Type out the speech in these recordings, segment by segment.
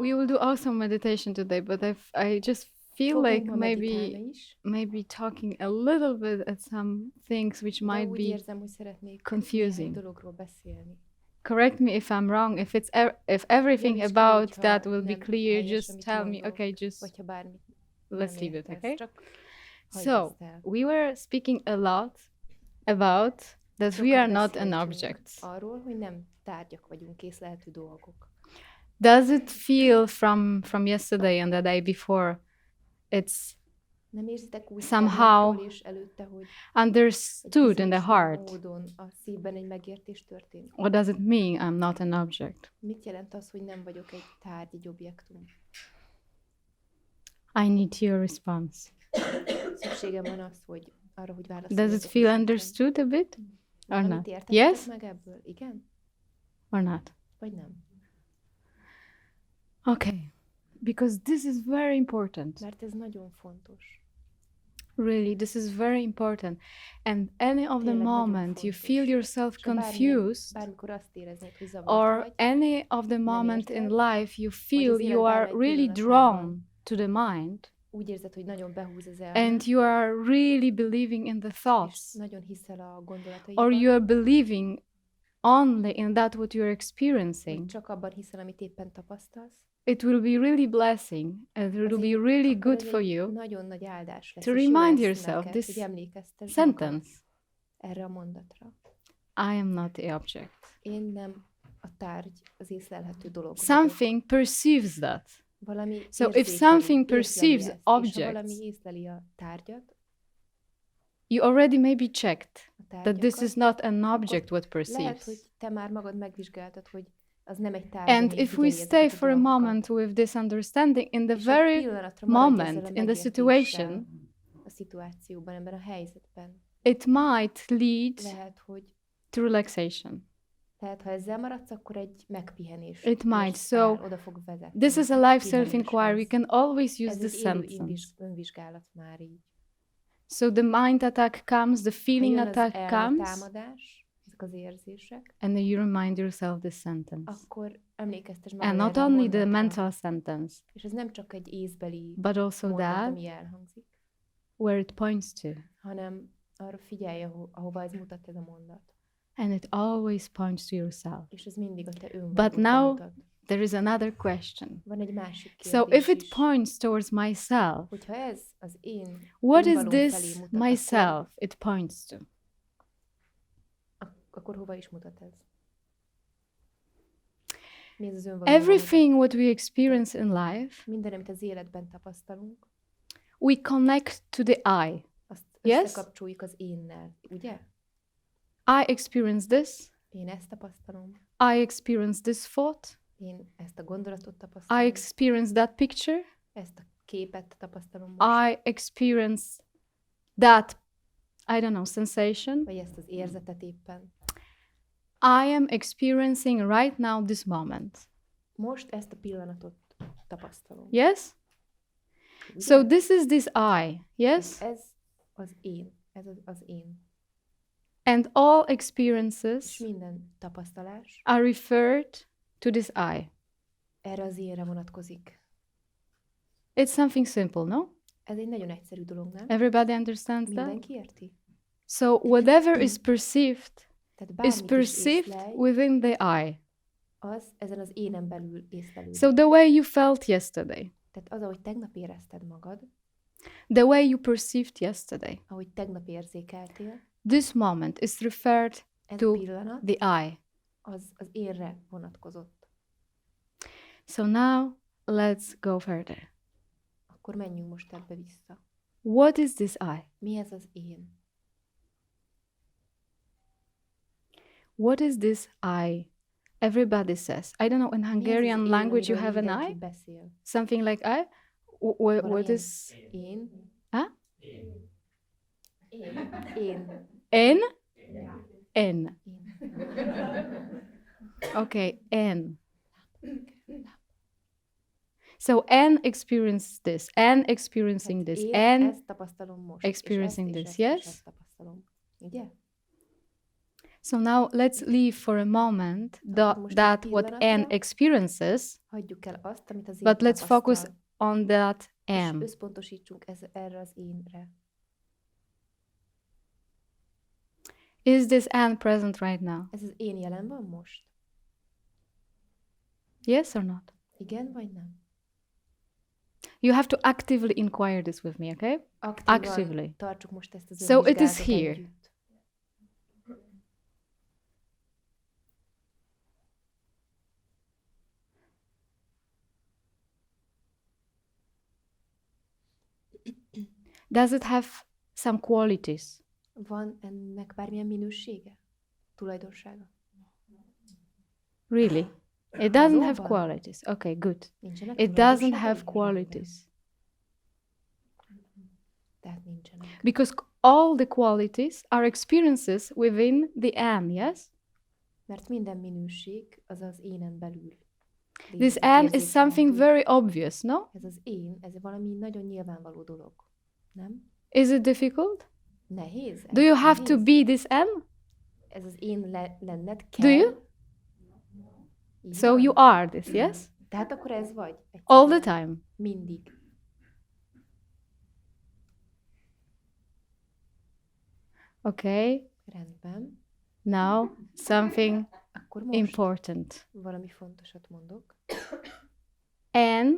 we will do also meditation today, but I just feel Fogunk like ma meditálni is, maybe talking a little bit at some things which de might úgy be érzem, hogy szeretnék néhány confusing. dologról beszélni. Correct me if I'm wrong. If everything Nem is about hogyha that will be nem clear, helyes, just amit tell me. mondok, Okay, just vagy ha bármit let's nem leave it. értesz, Okay. csak hagyd So ezt el. we were speaking a lot about that Sokat we are not an beszéltünk object. arról, hogy nem tárgyak vagyunk, készlelhető dolgok. Does it feel from yesterday and the day before? It's Nem érzitek úgy somehow tegnapról és előtte, hogy understood in the bizonyos heart? módon a szívben egy megértés történt? What does it mean I'm not an object? Mit jelent az, hogy nem vagyok egy tárgy, egy objektum? I need your response. Szükségem van arra, hogy válaszoljatok. Does it feel understood a bit? Or Valamit not? értettetek Yes meg ebből? Igen? or not? Vagy nem? Okay. Because this is very important. Mert ez nagyon fontos. Really, this is very important. And any of the Tényleg nagyon moment you fontos. feel yourself És ha confused, bármikor azt éreznéd, hogy zavart or vagy, any of the moment in érted, life you feel az you are életben egy really pillanatában drawn to the mind, úgy érzed, hogy nagyon behúz az and elme, you are really believing in the és thoughts, nagyon hiszel a or gondolataidban, you are believing only in that what you are vagy experiencing, csak abban hiszel, amit éppen tapasztalsz, it will be really blessing and it will be really akkor good ez for egy you nagyon nagy áldás lesz, to és jó remind lesz yourself neked, this hogy emlékeztess sentence. erre a mondatra. I am not the object. Én nem a tárgy, az észlelhető dolog vagyok. Something perceives that. Valami So if érzékeli, something észleli perceives ezt, és ha objects, valami észleli a tárgyat, you already maybe checked a that this is tárgyakat, not an object what lehet, hogy perceives. te már magad megvizsgáltad, hogy az nem egy tárgy, And ami if we figyeli stay ezeket a for a dolgokat. moment with this understanding, in the És egy very pillanatra maradj ezzel a moment, in the megértéssel situation, a szituációban, ebben a helyzetben, it might lead lehet, hogy to relaxation. ha ezzel maradsz, akkor egy megpihenés. It might. érsz So, el, oda fog vezetni. This is a life Pihenés self-inquiry. We lesz. can always use Ez this egy élő sentence. önvizsgálat már így. So the mind attack comes, the Ha feeling jön az attack comes, eltámadás, ezek az érzések, and then you remind yourself this sentence. akkor emlékeztes And magad not erre a only the mondatra. mental sentence, És ez nem csak egy észbeli but also mondat, that ami elhangzik, where it points to. hanem arra figyelj, ahova ez mutat ez a mondat. And it always points to yourself. És ez mindig a te But önmagadra now mutat. there is another question. Van egy másik So kérdés if it is. points towards myself, Hogyha ez az én what is önvalóm felé this mutat, myself it points to? akkor hova is mutat ez? Mi ez az önvalóm? Everything what we experience in life, Minden, amit az életben tapasztalunk, we connect to the I. azt Yes? összekapcsoljuk az énnel, ugye? I experience this. Én ezt tapasztalom, I experience this thought. én ezt a gondolatot I tapasztalom, experience that picture. ezt a képet tapasztalom most, I experience that, I don't know, sensation. vagy ezt az érzetet éppen. I am experiencing right now this moment. Most ezt a pillanatot tapasztalom. Yes? Ugye? So this is this I. Yes? Ez az én, ez az én. And all És experiences minden tapasztalás are referred to this I. erre az énre vonatkozik. It's something simple, no? Ez egy nagyon egyszerű dolog, nem? Everybody understands that? Mindenki érti? So whatever is perceived Tehát is bármit is perceived észlelj, within the I. az ezen az énen belül észlelődik. So the way you felt yesterday, Tehát az, ahogy tegnap érezted magad, the way you perceived yesterday, ahogy tegnap érzékeltél, this moment is referred ez to a pillanat, the I. az énre vonatkozott. So now let's go further. Akkor menjünk most ebbe vissza. What is this I? Mi ez az én? What is this I? Everybody says. I don't know, in Mi ez az Hungarian én, language you amiről have an mindenki I? beszél? Something like I? What Valamilyen is... Én? Huh? Én. N? N. Én. Okay, N. So N experiences this, N experiencing Tehát this, én N ezt tapasztalom most. experiencing és this, ezt, yes? És ezt tapasztalom. Ugye? So now let's leave for a moment that what N experiences, Hagyjuk el azt, amit az én but let's focus tapasztal, on that és M. összpontosítsunk erre az énre. Is this N present right now? Ez az én jelen van most? Yes or not? Igen vagy nem? You have to actively inquire this with me, okay? Actively. Tartsuk most ezt az So it is önvizsgálatot here. együtt. Does it have some qualities? Van ennek bármilyen minősége? Tulajdonsága? Really? It doesn't have Valóban? qualities. Okay, good. Nincsenek It doesn't tulajdonságai? have qualities. Tehát nincsenek. Because all the qualities are experiences within the N, yes? Mert minden minőség az az énen belül. This N is something very obvious, no? Ez az én, ez valami nagyon nyilvánvaló dolog. Nem? Is it difficult? Nehéz? Do you have to be this M? Ez az én lenned kell? Do you? Így So van? you are this, yes? Tehát akkor ez vagy. All the Egyszerűen. time. Mindig. Okay. Rendben. Now something Akkor most important. valami fontosat mondok. N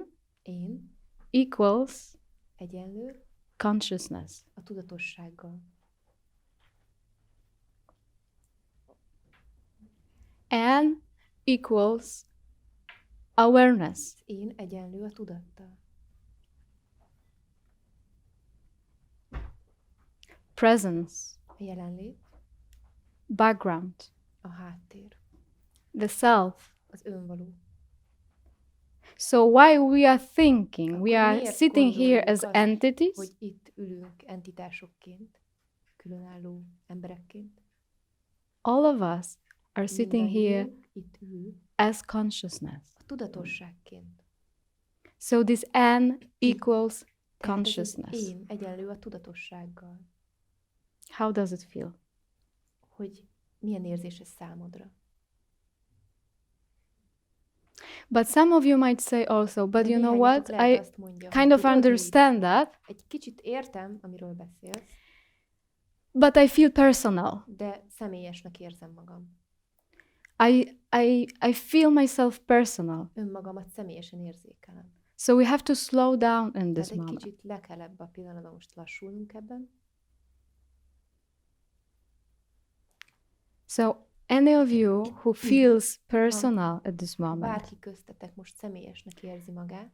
Én equals egyenlő consciousness. a tudatossággal. N equals awareness. Én egyenlő a tudattal. Presence. A jelenlét, Background. a háttér, The self. az önvaló. So while we are thinking, we Akkor are miért sitting here gondoljuk as azt, entities, hogy itt ülünk entitásokként, különálló emberekként. all of us are sitting here Mindannyiunk itt ül as consciousness. a tudatosságként. So this N equals Tehát ez az consciousness. én egyenlő a tudatossággal. How does it feel? Hogy milyen érzés ez számodra. But some of you might say also, but De you know néhányatok what? lehet I azt mondja, kind of tudod mit? understand that, Egy kicsit értem, amiről beszélsz, but I feel personal. de személyesnek érzem magam. I feel myself personal. Önmagamat személyesen érzékelem. So we have to slow down in this Tehát egy moment. kicsit le kell ebbe a pillanatban most lassulnunk ebben. So any of you who feels personal at this moment, Bárki köztetek most személyesnek érzi magát.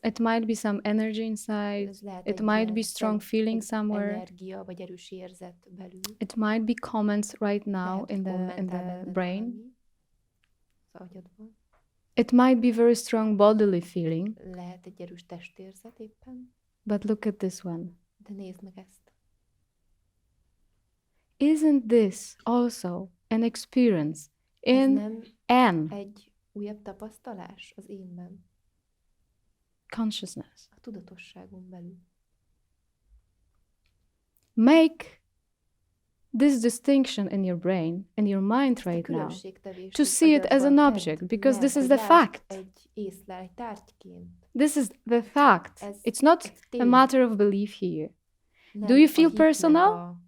it might be some energy inside, Ez lehet it egy might ilyen be strong feeling egy somewhere, energia vagy erős érzet belül. it might be comments right now Lehet, in hogy the kommentál benned brain, valami az agyadban. it might be very strong bodily feeling, Lehet egy erős testérzet éppen, but look at this one. de nézd meg ezt. Isn't this also an experience Ez in nem N, egy újabb tapasztalás az énben, consciousness? a tudatosságon belül. Make this distinction in your brain, in your mind Ezt a right now, különbségtevést to az see it as agyadban an tedd object, because le, this is hogy the lásd fact. egy észlel, egy tárgyként. This is the fact. Ez It's not egy a tény. matter of belief here. Nem Do you a feel hitnek personal a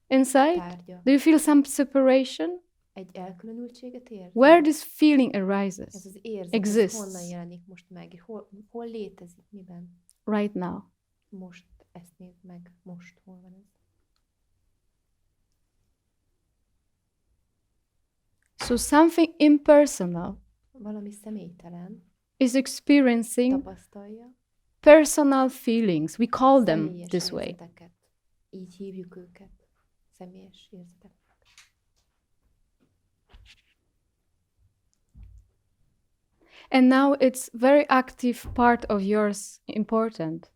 inside? tárgya. Do you feel some separation? Egy elkülönültséget érzel? Where this feeling Ez arises az érzet, ez exists. honnan jelenik most meg? Hol létezik, miben? right now? Most ezt nézd meg, most hol van ez? So something impersonal Valami személytelen is experiencing tapasztalja personal feelings. We call them személyes this way. érzeteket. Így hívjuk őket. Személyes érzetek. And now it's very active part of yours important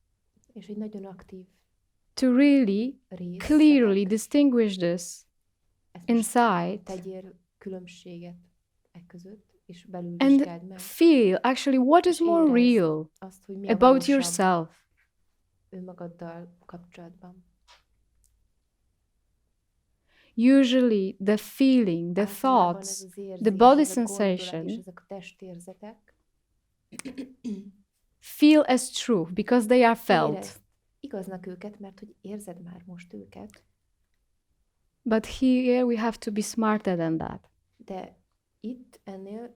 És egy nagyon aktív to really rész. clearly distinguish this Ezt most inside tegyél különbséget e között, és belül and vizsgáld meg feel actually what is És more érezd real azt, hogy mi a about valósabb yourself. önmagaddal kapcsolatban. usually the feeling, the Általában ez thoughts, az érzés, the body ez a gondolat és sensation ezek a testérzetek feel as true because they are felt. érezd igaznak őket, mert hogy érzed már most őket, But here we have to be smarter than that. de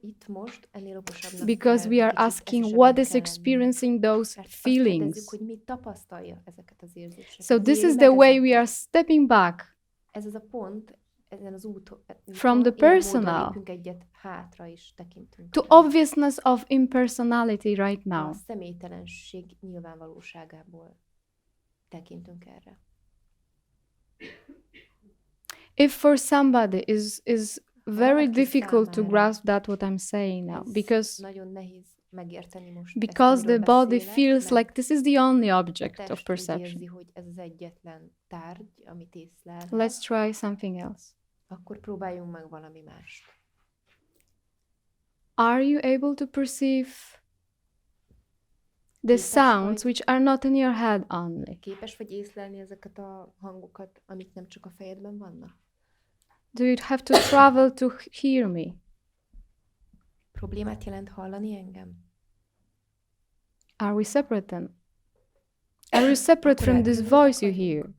itt most ennél okosabbnak Because kell, we are kicsit asking eszesebbnek what is kell lennünk. experiencing those Mert azt kérdezzük, feelings. hogy mi tapasztalja ezeket az érzéseket. So this is Éli the meg way we ezeket. are stepping back Ez az a pont, ezen az úton, from the ilyen módon personal lépünk egyet hátra és tekintünk to rá. obviousness of impersonality right now. A személytelenség nyilvánvalóságából tekintünk erre. If for somebody is very Valaki difficult to számára grasp that what I'm saying now, Ez because nagyon nehéz megérteni most because the amiről body beszélek, feels mert like this is the only a object of test úgy perception. érzi, hogy ez az egyetlen tárgy, amit észlel. Let's try something else. Akkor próbáljunk meg valami mást. Are you able to perceive the Képes sounds vagy- which are not in your head only? Képes vagy észlelni ezeket a hangokat, amik nem csak a fejedben vannak? Do you have to travel to hear me? Problémát jelent hallani engem? Are we separate then? Are you separate from this voice you hear?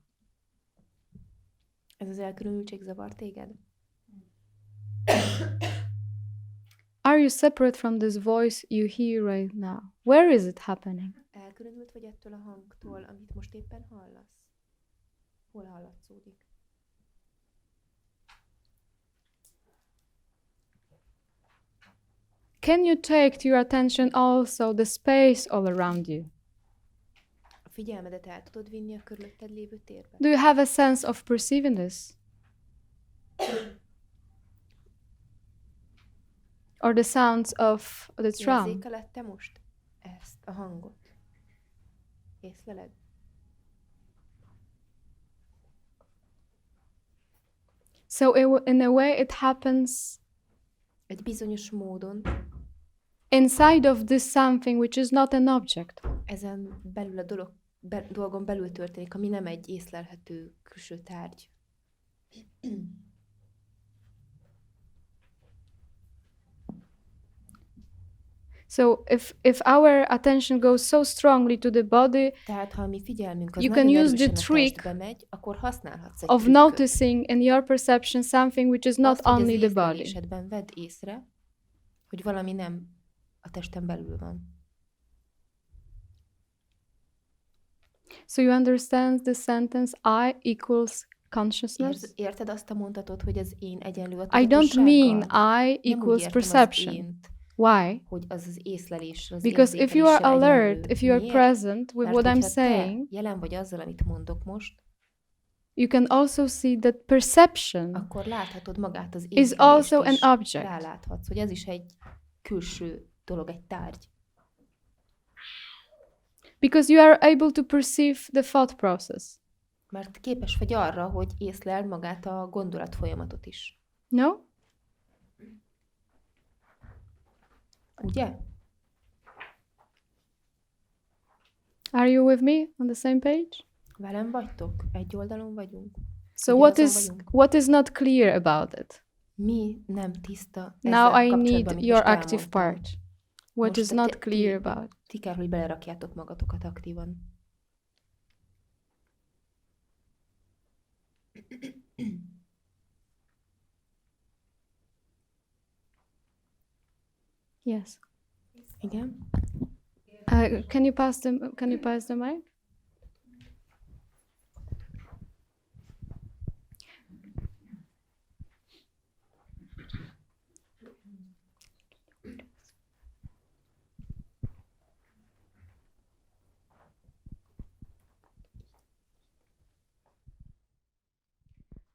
Ez az elkülönültség zavar téged? Are you separate from this voice you hear right now? Where is it happening? Elkülönült vagy ettől a hangtól, amit most éppen hallasz? Hol hallatszódik? Can you take to your attention also the space all around you? A figyelmedet el tudod vinni a körülötted lévő térbe? Do you have a sense of perceiving this? Or the sounds of the drum? Érzékeled te most ezt a hangot? Észleled? So in a way it happens Egy bizonyos módon inside of this something which is not an object. ezen belül a dolgon belül történik, ami nem egy észlelhető külső tárgy. So if our attention goes so strongly to the body Tehát ha a mi figyelmünk az You can nagyon use the erősen a trick testbe megy, akkor használhatsz egy of trükköt. noticing in your perception something which is not Azt, hogy only az the body. észlelésedben vedd észre, hogy valami nem a testen belül van. So you understand the sentence I equals consciousness? Érted azt a mondatot, hogy az én egyenlő a I don't mean tudatossággal? I Nem úgy equals értem az perception. ént, Why? hogy az észlelés, az Because if you are érzékeléssel alert, egyenlő. if you are Miért? present with Mert what I'm hogyha te saying, jelen vagy azzal, amit mondok most, you can also see that perception akkor láthatod magát az is észlelést also an is. object. Ráláthatsz, hogy ez is egy külső dolog, egy tárgy. Because you are able to perceive the thought process. Mert képes vagy arra, hogy észleld magát a gondolat folyamatot is. No? Ugye? Are you with me on the same page? Velem vagytok? Egy oldalon vagyunk? So Ugyanazon vagyunk? what is not clear about it? Mi nem tiszta Now ezzel I kapcsolatban, need amit your most active elmondtam? part. What Most is te- not ti- clear about? Ti kell, hogy belerakjátok magatokat aktívan. Yes. Igen? Can you pass the mic?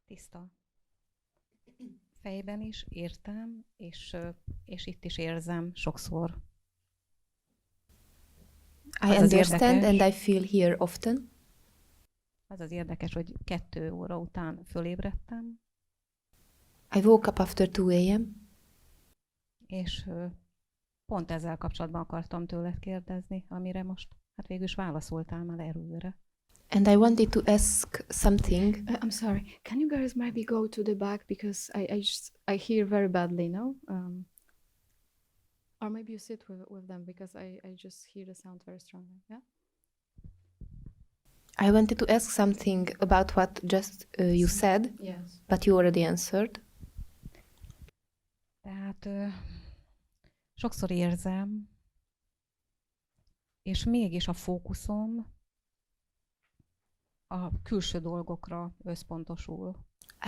Tiszta. Fejben is értem, és itt is érzem sokszor. I Az understand érdekes. and I feel here often. Az az érdekes, hogy 2 óra után fölébredtem, I woke up after 2 a.m. és pont ezzel kapcsolatban akartam tőled kérdezni, amire most hát végül is válaszoltál már erőre. And I wanted to ask something. I'm sorry. Can you guys maybe go to the back because I hear very badly, no? Or maybe you sit with them because I just hear the sound very strongly. Yeah. I wanted to ask something about what just you said, Yes. but you already answered. Tehát sokszor érzem, és mégis a fókuszom a külső dolgokra összpontosul.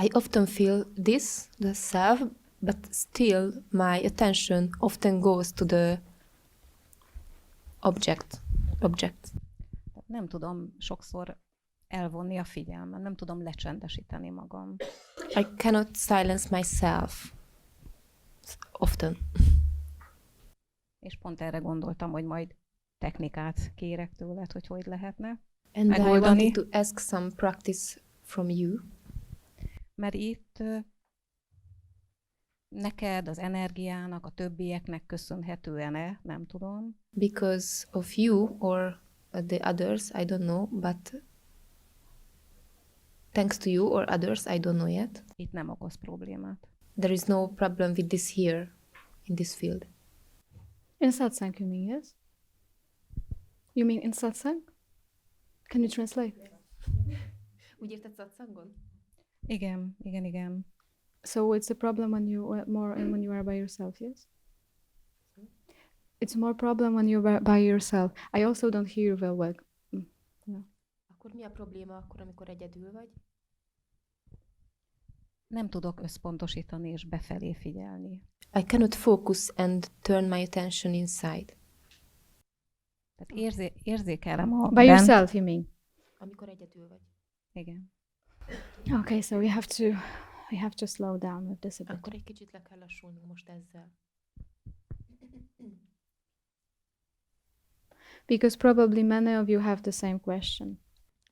I often feel this, the self, but still my attention often goes to the object. Tehát nem tudom sokszor elvonni a figyelmet, nem tudom lecsendesíteni magam. I cannot silence myself often. És pont erre gondoltam, hogy majd technikát kérek tőled, hogy lehetne And megoldani. I wanted to ask some practice from you. Mert itt neked, az energiának, a többieknek köszönhetően-e, nem tudom. Because of you or the others, I don't know, but thanks to you or others, I don't know yet. Itt nem okoz problémát. There is no problem with this here, in this field. In satsang, you mean, yes? You mean in satsang? Can you translate? Úgy érted satsangon? Igen. So it's a problem when you when you are by yourself, yes? It's more problem when you're by yourself. I also don't hear you very well. No. Akkor mi a probléma akkor, amikor egyedül vagy? Nem tudok összpontosítani és befelé figyelni. I cannot focus and turn my attention inside. Tehát érzékelem a... By yourself, you mean? Amikor egyedül vagy. Igen. Okay, so we have to slow down with this a bit. Akkor egy kicsit le kell lassulnunk most ezzel. Because probably many of you have the same question.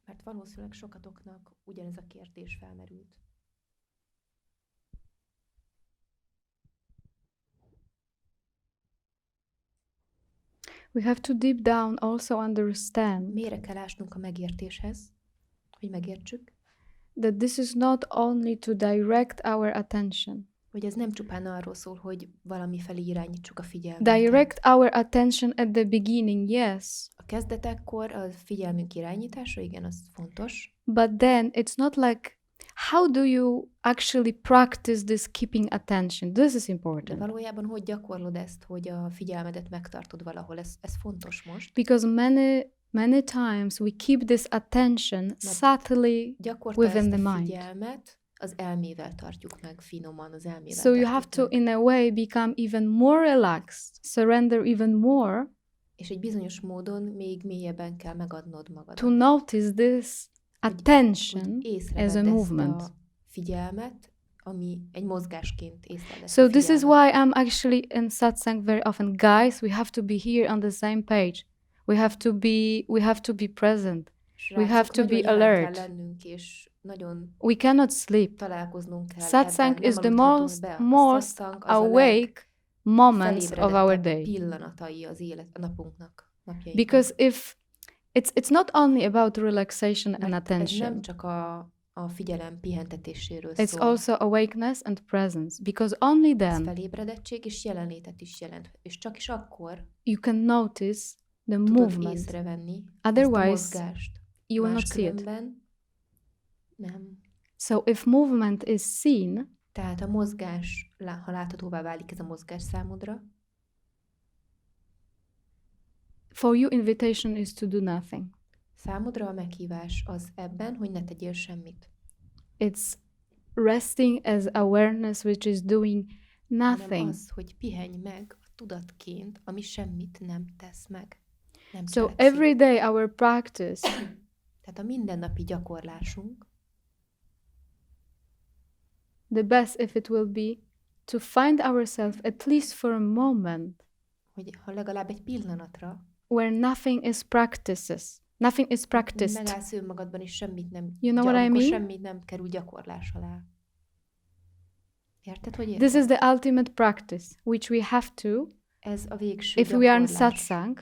Mert valószínűleg sokatoknak ugyanez a kérdés felmerült. We have to deep down also understand Mélyre kell ásnunk a megértéshez, hogy megértsük, that this is not only to direct our attention. hogy ez nem csupán arról szól, hogy valami felé irányítsuk a figyelmünket. Direct our attention at the beginning, yes. A kezdetekkor a figyelmünk irányítása, igen, az fontos. But then it's not like, how do you actually practice this keeping attention? This is De important. valójában hogy gyakorlod ezt, hogy a figyelmedet megtartod valahol? Ez fontos most. Because many times we keep this attention subtly Gyakorta within ezt the a mind. figyelmet az elmével tartjuk meg, finoman az elmével So you tartjuk have to, meg. in a way, become even more relaxed, surrender even more És egy bizonyos módon még mélyebben kell megadnod magadat. to notice this attention Hogy as észrevedd a ezt movement. a figyelmet, ami egy mozgásként észrevedd. So this is why I'm actually in satsang very often. Guys, we have to be here on the same page. We have to be present. We have to be alert. Kell lennünk, és nagyon We cannot sleep. találkoznunk kell. Satsang ebben, is nem the aludhatunk be. A most satsang az a awake moments of our legfelébredettebb day. pillanatai az a napunknak, napjainknak. Because if it's not only about relaxation and Mert ez nem attention. csak a figyelem pihentetéséről It's szól. also awakeness and presence. Because only Ez then felébredettség és jelenlétet is jelent. És csak is akkor you can notice the tudod movement. észrevenni Otherwise, ezt a mozgást. you will not see it. Máskülönben nem. So if movement is seen, Tehát a mozgás, ha láthatóvá válik ez a mozgás számodra, for you invitation is to do nothing. számodra a meghívás az ebben, hogy ne tegyél semmit. It's resting as awareness which is doing Hanem nothing. az, hogy pihenj meg a tudatként, ami semmit nem tesz meg. Nem So cselekszik. every day our practice Tehát a mindennapi gyakorlásunk, the best if it will be to find ourselves at least for a moment hogy ha legalább egy pillanatra where nothing is practiced. megállsz önmagadban, és semmit nem, You know what I amikor mean? semmit nem kerül gyakorlás alá. Érted, hogy This is the ultimate practice which we have to, Ez a végső if we are in gyakorlás, satsang,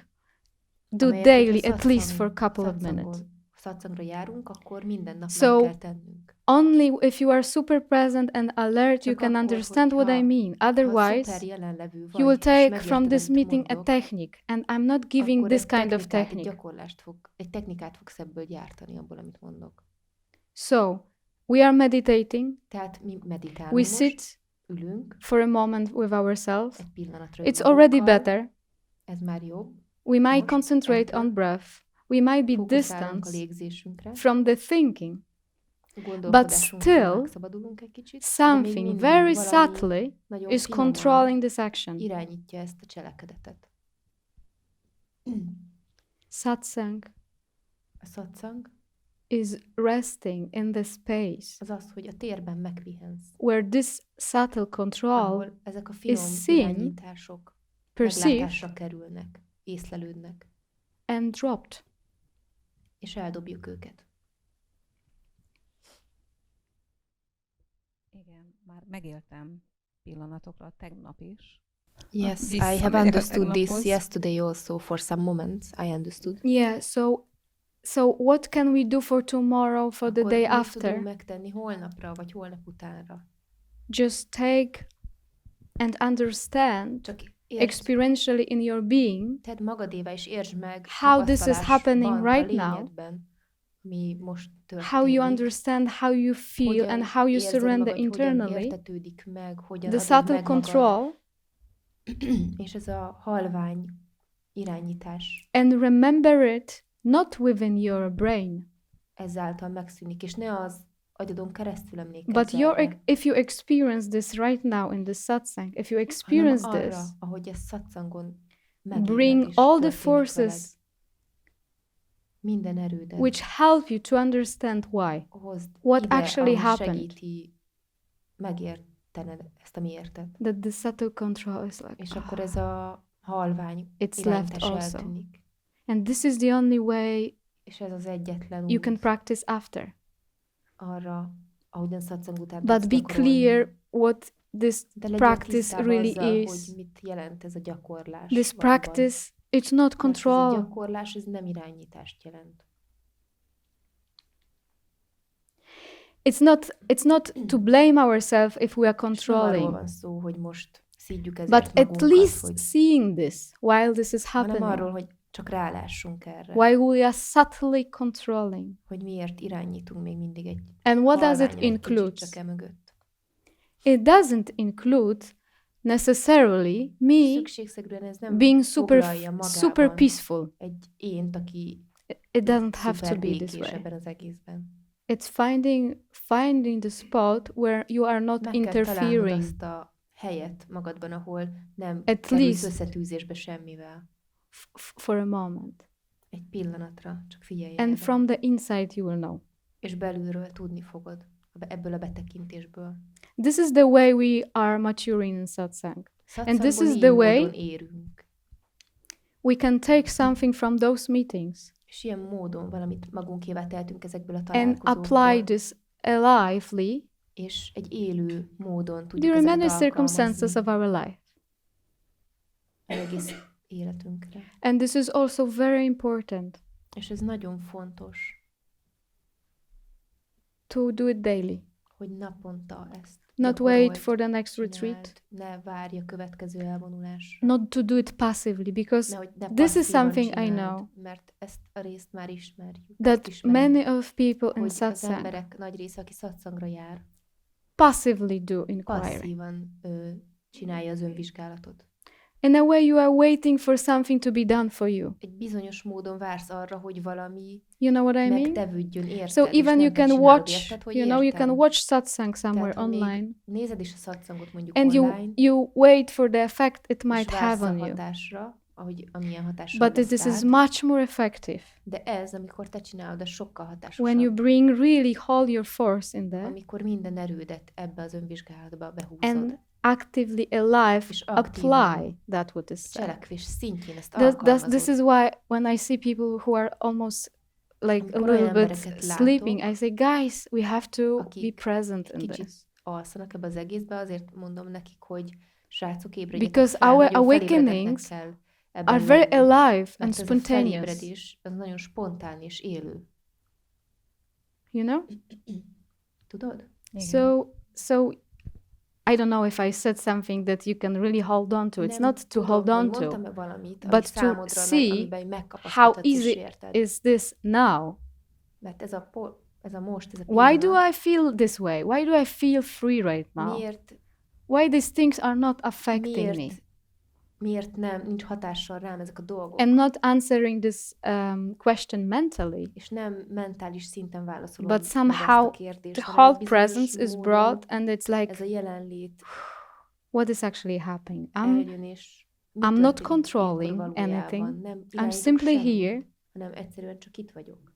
do amelyet, daily hogyha at least for a szatszang- couple of szatszangon- minutes. szatszangra járunk, akkor minden nap So, meg kell tennünk. Only if you are super present and alert, you Csak can akkor, understand what I hogyha- mean. Ha Otherwise, szuper jelenlevő vagy, you will és take megérted, from this amit meeting a mondok, technique, and I'm not giving akkor this egy kind of technikát, egy technique. gyakorlást egy technikát fogsz ebből gyártani, abból, amit mondok. So, we are meditating. Tehát mi meditálunk We most, sit ülünk, for a moment with ourselves. egy pillanatra It's önmagunkkal, already better. ez már jobb. We might Most concentrate ettől on breath. We might be Fókuszálunk a distanced légzésünkre, from the thinking, gondolkodásunktól still, megszabadulunk egy kicsit, de még something mindig very valami subtly nagyon is finoman controlling this action. irányítja ezt a cselekedetet. Satsang A szatszang is resting in the space az az, hogy a térben megpihensz, where this subtle control ahol ezek a finom seen, irányítások perceived meglátásra kerülnek, észlelődnek, and dropped. és eldobjuk őket. Igen, már megéltem pillanatokra tegnap is. Yes, I Visszamegyek have a understood this tegnaphoz. yesterday also for some moments. I understood. Yeah, so what can we do for tomorrow, for the Akkor day mit after? tudunk megtenni holnapra, vagy holnap utánra? Just take and understand Csak értsd, experientially in your being tedd magadévá, és értsd meg how this is happening tapasztalásban, right a now, lényedben, mi most történik. how you understand, how you feel, Hogyan and how you érzed surrender magad, hogyan internally, értetődik meg, hogyan the adod subtle meg magad, control, és ez a halvány irányítás and remember it not within your brain, ezáltal megszűnik, és ne az agyadon keresztül but emlékezz erre, if you experience this right now in the satsang, if you hanem experience arra, this, ahogy ez szatszangon megéled, bring és all the történik veled. forces Minden erődet which help you to understand why, hozd what ide, actually ami happened. segíti megértened ezt, ami érted. That the subtle control is like, És akkor ez a halvány it's left irányítás also. eltűnik. And this is the only way És ez az egyetlen you út can practice after. arra, ahogyan szatszang után But tudsz be gyakorolni. clear what this De legyél practice tisztában really azzal, is. hogy mit jelent ez a gyakorlás. This valóban. practice, it's not Mert ez a control. gyakorlás, ez nem irányítást jelent. It's not to blame ourselves if we are És nem arról controlling, van szó, hogy most szídjuk ezért but at magunkat, least hogy, seeing this while this is hanem arról, happening, hogy csak rálássunk erre, while we are subtly controlling. hogy miért irányítunk még mindig egy And what does it halványan egy kicsit include? csak emögött. It doesn't include necessarily me Szükségszerűen ez nem being foglalja magában super peaceful. egy ént, aki It doesn't have to szuper be this békés way. ebben az egészben. It's finding the spot where you are not Meg kell találnod interfering. azt a helyet magadban, ahol nem At kerülsz least összetűzésbe semmivel. For a moment. Egy pillanatra, csak figyelj And erre. from the inside you will know. És belülről tudni fogod, ebből a betekintésből. This is the way we are maturing in satsang. And this Szatszangból is így the módon way érünk. we can take something from those meetings És ilyen módon valamit magunkévá tehetünk ezekből a and találkozókból. apply this lively És egy élő módon tudjuk during ezeket many circumstances alkalmazni of our life. az egész életünkre. And this is also very important És ez nagyon fontos, to do it daily. hogy naponta ezt Not gyakorold, wait for the next csináld, retreat. ne várj a következő elvonulásra. Not to do it passively, because Nehogy ne this is passzívan something I csináld, know mert ezt a részt már ismerjük. that ezt ismerjük, many of people in hogy az satsang emberek nagy része, aki szatszangra jár, passively do inquiry. passzívan csinálja az önvizsgálatot. In a way, you are waiting for something to be done for you. Egy bizonyos módon vársz arra, hogy valami You know what I mean? megtevődjön, érted, So és even nem you can megcsinálod, watch, érted, hogy you know, you érted? can watch satsang somewhere Tehát, ha még online, nézed is a szatszangot mondjuk and online, you wait for the effect it és might vársz have a on you. hatásra, amilyen hatással But lesz this is rád, much more effective de ez, amikor te csinálod, az sokkal hatásosabb. when you bring really all your force in there Amikor minden erődet ebbe az önvizsgálatba behúzod. and actively alive És aktívan apply that what is said. cselekvés szintjén ezt This alkalmazod. is why when I see people who are almost like a Amikor little olyan bit embereket sleeping, látok, I say, guys, we have to be akik present in kicsit this. alszanak ebbe az egészbe, azért mondom nekik, hogy srácok, ébredjetek Because fel, our nagyon felébredetnek awakenings kell ebben are very lenni, alive and mert ez a spontaneous. felébredés az nagyon spontán és élő. you know? Tudod? So I don't know if I said something that you can really hold on to. It's Nem not to tudom, hold hogy on to, mondtam-e valamit, ami but to számodra see amiben how megkapaszkodhatsz és easy érted. is this now. Mert ez a most, ez a Why do pillanat, I feel this way? Why do I feel free right now? miért, Why these things are not affecting me? miért nincs hatással rám ezek a dolgok, And not answering this question mentally, és nem mentális szinten válaszolom but meg somehow ezt a kérdést, the hanem whole egy bizonyos presence is módon brought, and it's like, ez a jelenlét what is actually happening? eljön, és mi I'm not történik controlling ilyenkor valójában? anything. Nem I'm irányítok simply semmit, here, hanem egyszerűen csak itt vagyok.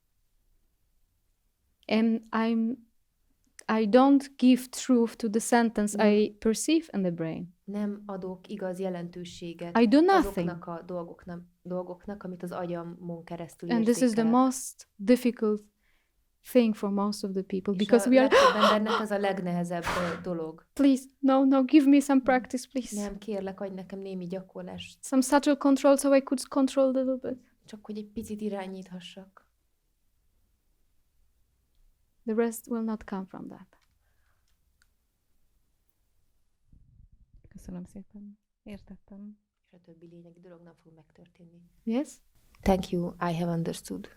and I don't give truth to the sentence I perceive in the brain. Nem adok igaz jelentőséget I do nothing. azoknak a dolgoknak, amit az agyamon keresztül And this is the érzékelek. most difficult thing for most of the people, És because a we are, legtöbb embernek ez a legnehezebb dolog. please, no, give me some practice, please. Nem, kérlek, adj nekem némi gyakorlást, Some subtle control so I could control a little bit. csak hogy egy picit irányíthassak. The rest will not come from that. Köszönöm szépen. Értettem. És a többi lényegi dolog nem fog megtörténni. Yes? Thank you, I have understood.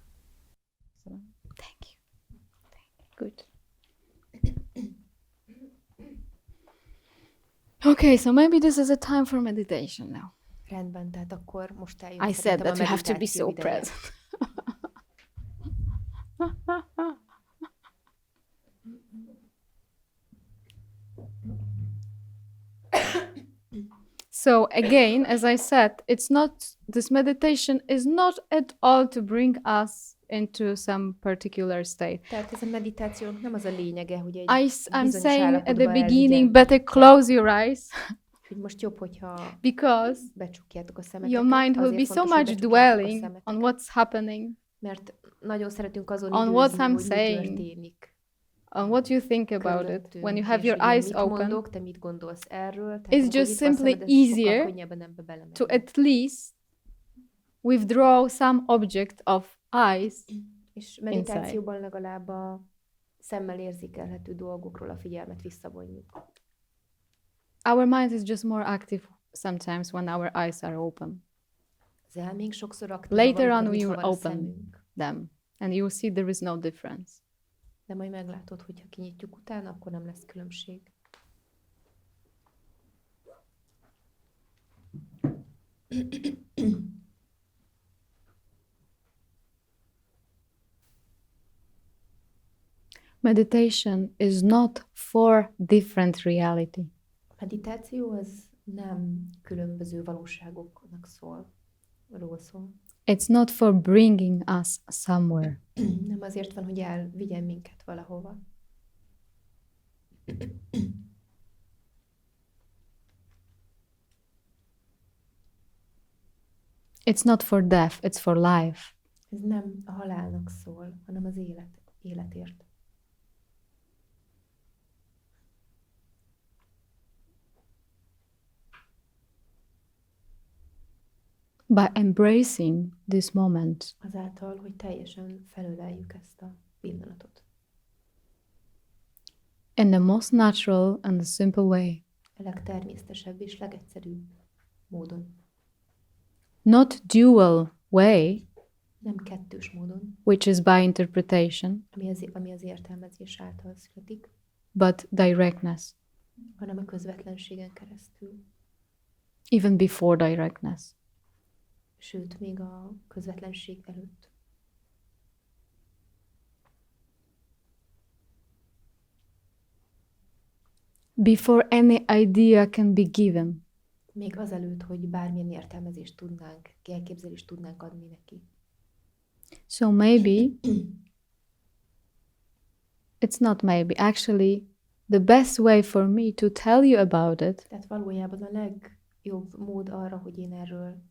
Köszönöm. Thank you. Good. Okay, so maybe this is a time for meditation now. Rendben, tehát akkor most eljött I said szerintem that a you have to be meditáció so ideje. present. So again, as I said, this meditation is not at all to bring us into some particular state. Tehát ez a meditációnak nem az a lényege, hogy egy I'm bizonyos saying at the állapotba beginning, elvigyen. better close your eyes, Hogy most jobb, hogyha because becsukjátok a szemeteket. your mind will Azért be so fontos, hogy much becsukjátok a dwelling szemeteket, on what's happening, mert nagyon szeretünk azon on időzni, what I'm hogy mi saying, történik on what you think about it körülöttünk, when you have és your hogy én eyes mit open. mondok, te mit gondolsz erről. Tehát It's amikor just nyitva a simply szemedet, sokkal easier könnyebben ebbe belemenni. to at least withdraw some object of eyes. És meditációban legalább a szemmel érzékelhető dolgokról a figyelmet visszavonjuk. Our mind is just more active sometimes when our eyes are open. Az elménk sokszor aktív, Later on amikor we nyitva will van a open szemünk. them, and you will see there is no difference. De majd meglátod, hogyha kinyitjuk utána, akkor nem lesz különbség. Meditation is not for different reality. A meditáció az nem különböző valóságoknak szól. It's not for bringing us somewhere. Nem azért van, hogy elvigyen minket valahova. It's not for death, it's for life. Ez nem a halálnak szól, hanem az életért. By embracing this moment, Azáltal, hogy teljesen felöleljük ezt a pillanatot. in the most natural and the simple way. A legtermészetesebb és legegyszerűbb módon. Not dual way, Nem kettős módon, which is by interpretation, ami az értelmezés által születik, but directness, hanem a közvetlenségen keresztül. even before directness. Sőt, még a közvetlenség előtt. Before any idea can be given. Még azelőtt, hogy bármilyen értelmezést tudnánk, elképzelést tudnánk adni neki. So maybe, it's not maybe, actually, the best way for me to tell you about it Tehát valójában a legjobb mód arra, hogy én erről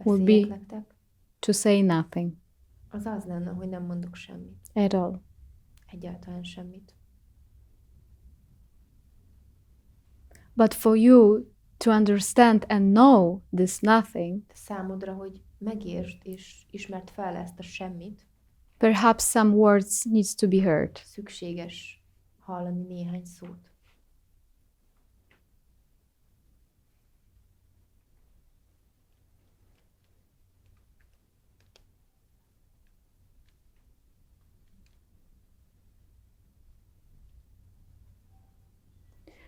Would beszéljek be- nektek, to say nothing az az lenne, hogy nem mondok semmit. at all. Egyáltalán semmit. But for you to understand and know this nothing, De számodra, hogy megértsd és ismerd fel ezt a semmit, Perhaps some words needs to be heard. Szükséges hallani néhány szót.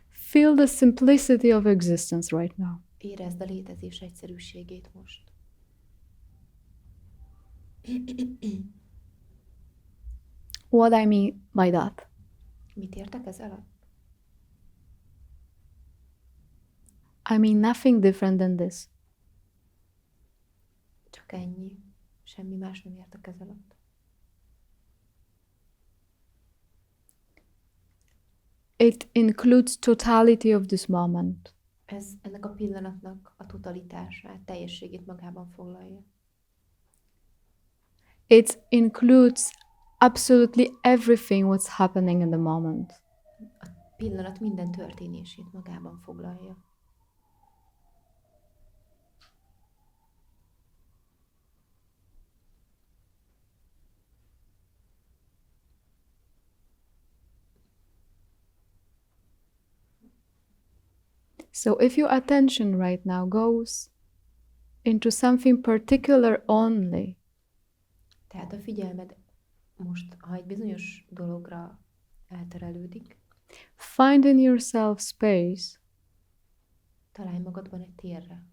Feel the simplicity of existence right now. Érezd a létezés egyszerűségét most. What I mean by that? Mit értek ez alatt? I mean nothing different than this. Csak ennyi. Semmi más nem értek ez alatt. It includes totality of this moment. Ez ennek a pillanatnak a totalitását, teljességét magában foglalja. It includes absolutely everything what's happening in the moment. A pillanat minden történését magában foglalja. So if your attention right now goes into something particular only, Tehát a figyelmed most, ha egy bizonyos dologra elterelődik, find in yourself space találj magadban egy térre.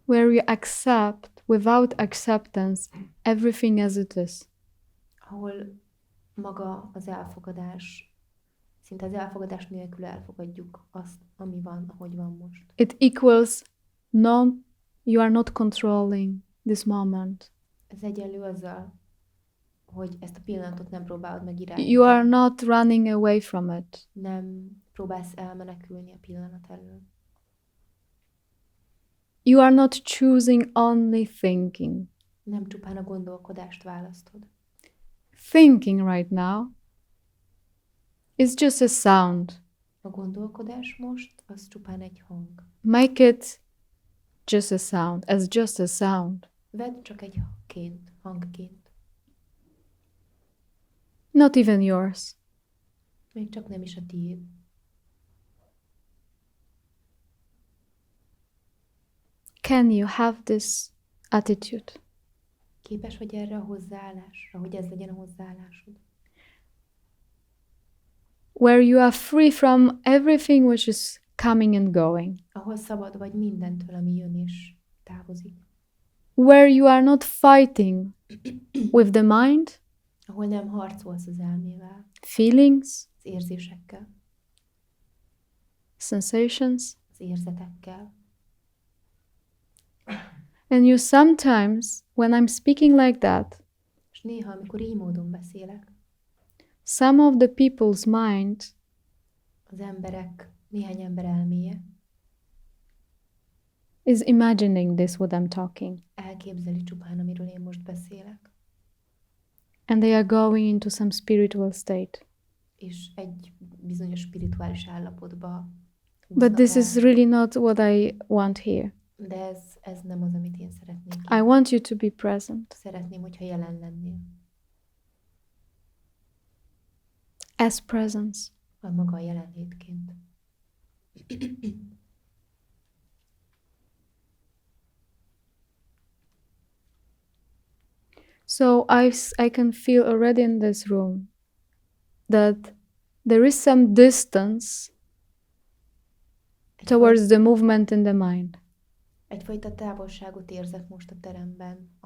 where you accept without acceptance everything as it is. Ahol maga az elfogadás, szinte az elfogadás nélkül elfogadjuk azt, ami van, ahogy van most. It equals you are not controlling this moment. Ez egyenlő azzal, hogy ezt a pillanatot nem próbálod megirányítani. You are not running away from it. Nem próbálsz elmenekülni a pillanat elől. You are not choosing only thinking. Nem csupán a gondolkodást választod. Thinking right now is just a sound. A gondolkodás most az csupán egy hang. Make it just a sound, as just a sound. Vedd csak egy hangként. Not even yours. Még csak nem is a tiéd. Can you have this attitude? Képes vagy erre a hozzáállásra, hogy ez legyen a hozzáállásod? Where you are free from everything which is coming and going. Ahol szabad vagy mindentől, ami jön és távozik. Where you are not fighting with the mind, Ahol nem harcolsz az elmével, feelings, az érzésekkel, sensations, az érzetekkel. and you sometimes, when I'm speaking like that, És néha, amikor így módon beszélek, some of the people's mind az néhány ember elméje is imagining this what I'm talking, elképzeli csupán, amiről én most beszélek, and they are going into some spiritual state. és egy bizonyos spirituális állapotba But húznak this el. is really not what I want here. De ez nem az, amit én szeretnék. I want you to be present Szeretném, hogyha jelen lennél. as presence. A maga a jelenlétként. So I can feel already in this room that there is some distance towards the movement in the mind. Egyfajta távolságot érzek most a teremben,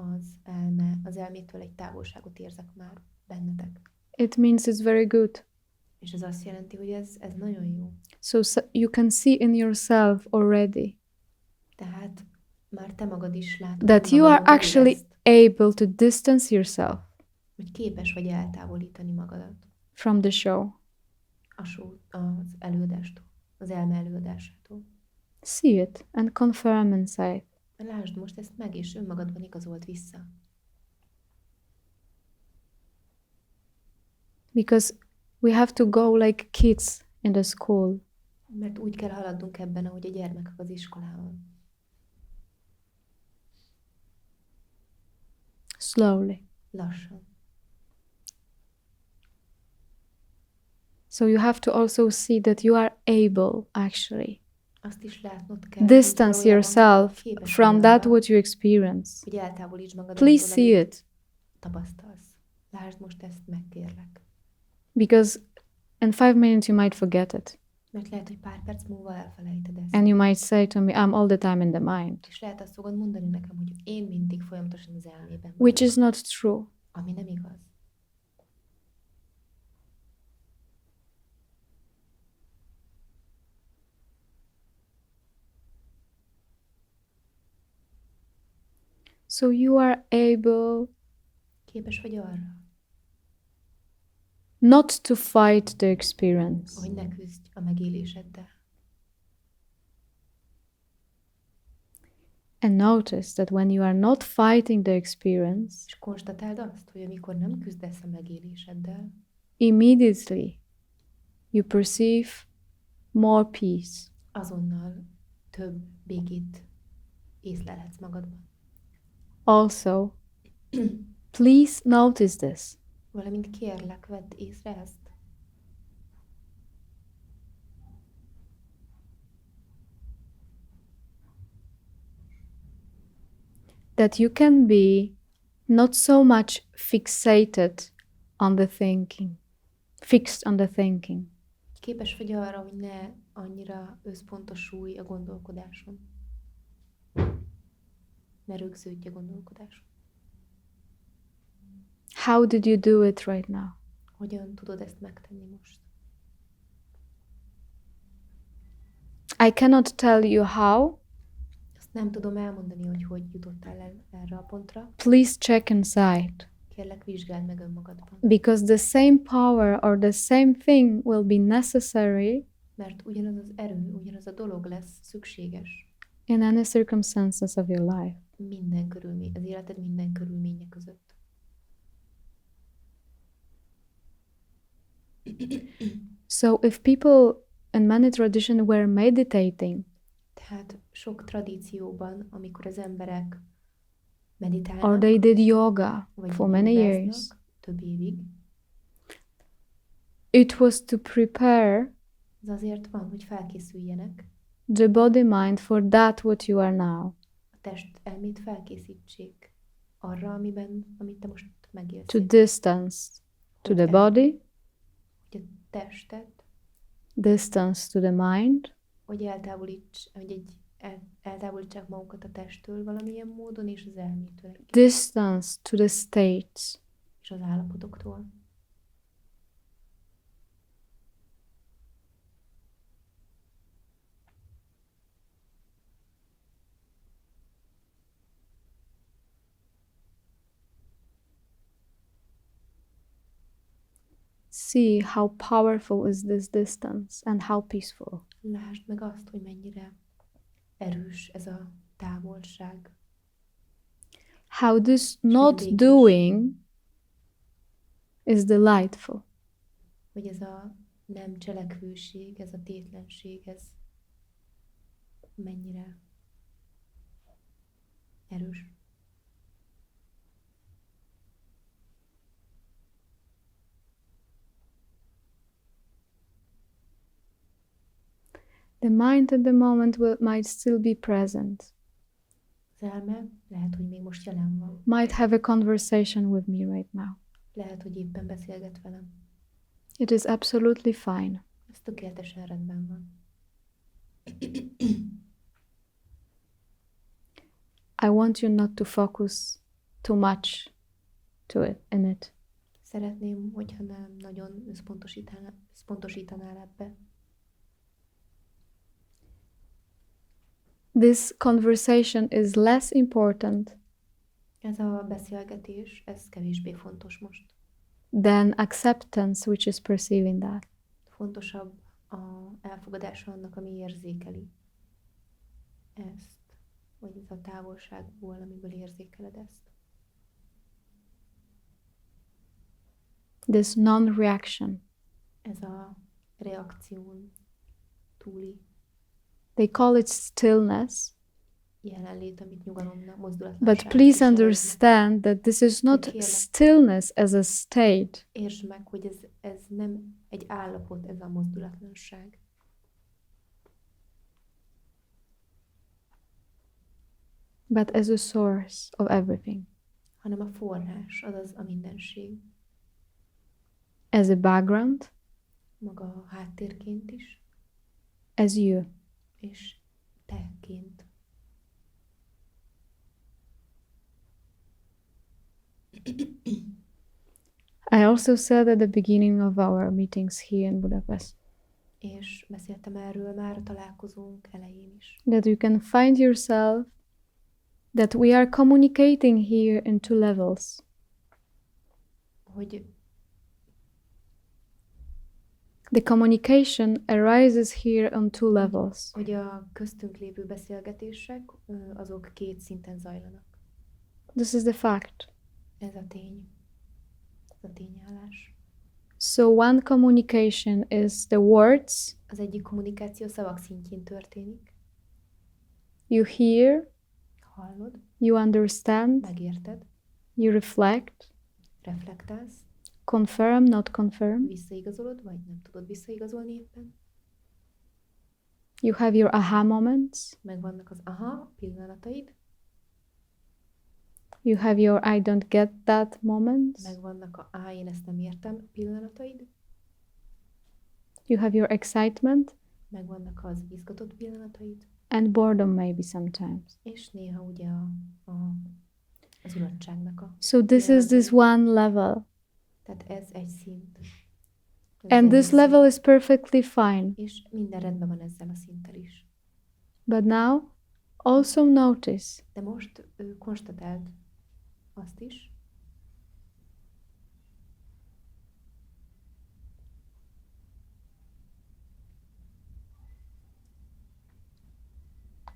az elmétől egy távolságot érzek már bennetek. It means it's very good. És ez azt jelenti, hogy ez nagyon jó. So you can see in yourself already Tehát már te magad is látod, that you are magadon belül actually ezt, able to distance yourself hogy képes vagy eltávolítani magadat from the show. az előadástól, az elme előadásától. See it and confirm inside. Lásd most ezt meg, és önmagadban igazolt vissza. Because we have to go like kids in the school. Mert úgy kell haladnunk ebben, ahogy a gyermekek az iskolában. slowly. lassan. So you have to also see that you are able, actually, Azt is látnod kell, distance hogy valójában yourself képes from vagy that arra, what you experience. hogy eltávolítsd magad Please attól, see amit it, tapasztalsz. Lásd most ezt meg, kérlek. because in 5 minutes you might forget it. Mert lehet, hogy pár perc múlva elfelejted ezt. And you might say to me, I'm all the time in the mind, És lehet azt fogod mondani nekem, hogy én mindig folyamatosan az elmében which vagyok, is not true. ami nem igaz. So you are able Képes vagy arra, not to fight the experience. hogy ne küzdj a megéléseddel. And notice that when you are not fighting the experience, És konstatáld azt, hogy amikor nem küzdesz a megéléseddel, immediately you perceive more peace. azonnal több békét észlelhetsz magadban. Also, please notice this. Valamint kérlek, vedd észre ezt. That you can be not so much fixated on the thinking, fixed on the thinking, Képes vagy arra, hogy ne annyira összpontosulj a gondolkodáson. Ne rögződj a gondolkodáson. How did you do it right now? Hogyan tudod ezt megtenni most? I cannot tell you how. Azt nem tudom elmondani, hogy jutottál el erre a pontra. Please check inside. Kérlek, vizsgáld meg önmagadban. Because the same power or the same thing will be necessary Mert ugyanaz az erő, ugyanaz a dolog lesz szükséges in any circumstances of your life. minden körülmény, az életed minden körülménye között. So if people in many traditions were meditating, Tehát sok tradícióban, amikor az emberek meditálnak, or they did yoga vagy for many jogáznak years, több évig, it was to prepare az azért van, hogy felkészüljenek, the body mind for that what you are now. a test elmét felkészítsék arra, amit te most megélsz. To distance to the body, Hogy a testet, distance to the mind, hogy eltávolítsák magukat a testtől valamilyen módon, és az elmétől, distance to the states. és az állapotoktól. See how powerful is this distance and how peaceful. Lásd meg azt, hogy mennyire erős ez a távolság. How this not doing is delightful. Hogy ez a nem cselekvőség, ez a tétlenség, ez mennyire erős. The mind at the moment might still be present, Az elme lehet, hogy még most jelen van. might have a conversation with me right now. Lehet, hogy éppen beszélget velem. It is absolutely fine. Ez tökéletesen rendben van. I want you not to focus too much in it. Szeretném, hogyha nem nagyon összpontosítanál ebbe. This conversation is less important Ez a beszélgetés, ez kevésbé fontos most. than acceptance, which is perceiving that. Fontosabb a elfogadása annak, ami érzékeli ezt, vagy ez a távolságból, amiből érzékeled ezt. This non-reaction. Ez a reakción túli. They call it stillness, jelenlét, amit nyugalomnak, But mozdulatlanság please kísérletnek. understand that this is not kérlek. stillness as a state, Értsd meg, hogy ez nem egy állapot, ez a mozdulatlanság, but as a source of everything, hanem a forrás, azaz a mindenség. as a background, Maga a háttérként is, as you. és teként. I also said at the beginning of our meetings here in Budapest És beszéltem erről már a találkozónk elején is, that you can find yourself that we are communicating here in two levels. hogy The communication arises here on two levels. hogy a köztünk lévő beszélgetések azok két szinten zajlanak. This is the fact. Ez a tény. Ez a tényállás. So one communication is the words Az egyik kommunikáció szavak szintjén történik. you hear, Hallod, you understand, megérted, you reflect, reflektálsz, confirm, not confirm. visszaigazolod, vagy nem tudod visszaigazolni éppen. You have your aha moments. Megvannak az aha pillanataid, You have your I don't get that moments. megvannak a én ezt nem értem pillanataid, You have your excitement megvannak az izgatott pillanataid, and boredom maybe sometimes. és néha ugye az unatságnak a... So this is this one level. Tehát ez egy szint. Ez And egy this szint. level is perfectly fine. És minden rendben van ezzel a szinttel is. But now also notice De most konstatáld azt is,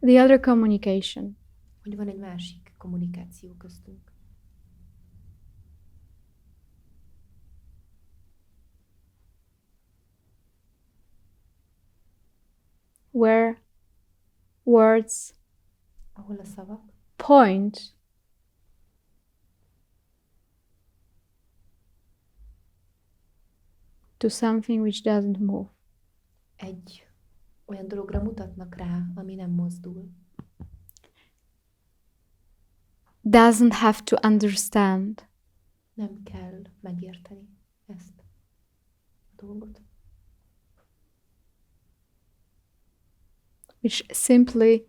the other communication. hogy van egy másik kommunikáció köztünk. Where words Ahol a szavak point to something which doesn't move. egy olyan dologra mutatnak rá, ami nem mozdul. Doesn't have to understand. Nem kell megérteni ezt a dolgot. Which simply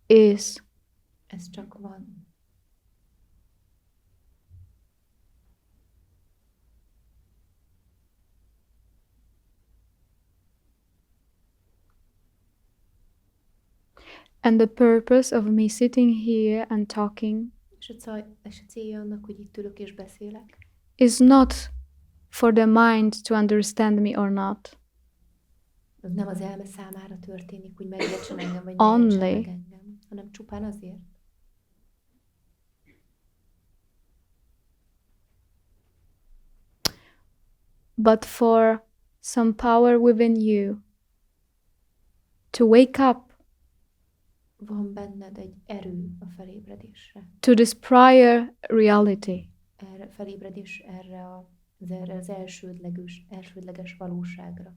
is. Ez csak van. And the purpose of me sitting here and talking És a célja annak, hogy itt ülök és beszélek, is not for the mind to understand me or not. az nem az elme számára történik, hogy megértsen engem, vagy ne Only. értsen meg engem, hanem csupán azért, But for some power within you to wake up van benned egy erő a felébredésre. to this prior reality. Erre felébredés erre az elsődleges valóságra.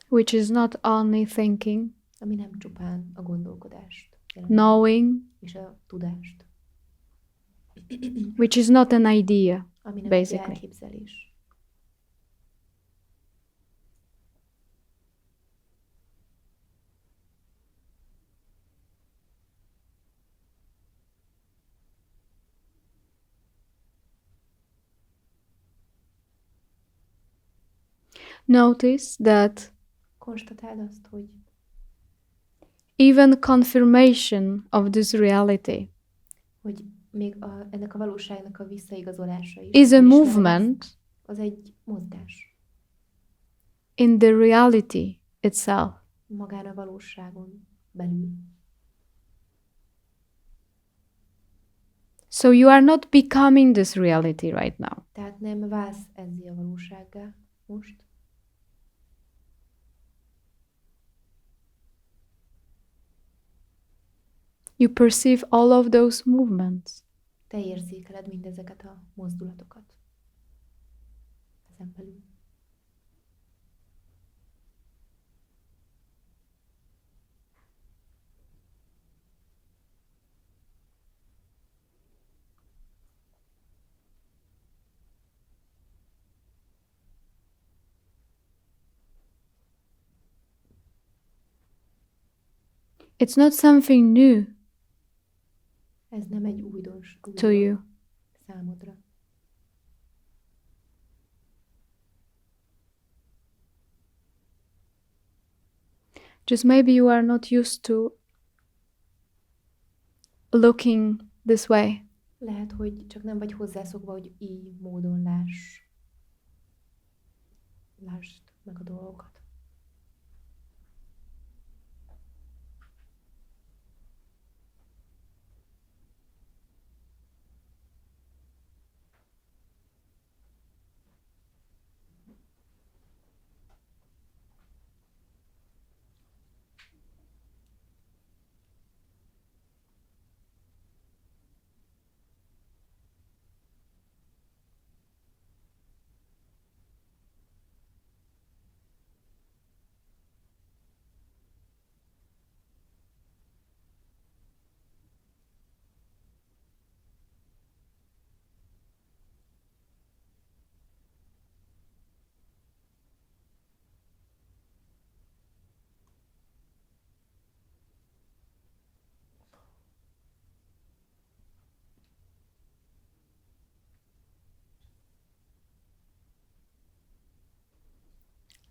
Which is not only thinking, Ami nem csupán a gondolkodást jelenti, knowing, és a tudást. which is not an idea, Ami nem egy basically. elképzelés. Notice that Konstatáld azt, hogy even confirmation of this reality még ennek a valóságnak a visszaigazolása is, is a elismerés, movement az egy mozgás in the reality itself. magán a valóságon belül. So you are not becoming this reality right now. Tehát nem válsz ezzé a valósággá most, You perceive all of those movements. Te érzékeled mindezeket a mozdulatokat. Ezen belül. It's not something new Ez nem egy újdonság to you. számodra. Just maybe you are not used to looking this way. Lehet, hogy csak nem vagy hozzászokva, hogy így módon lásd meg a dolgokat.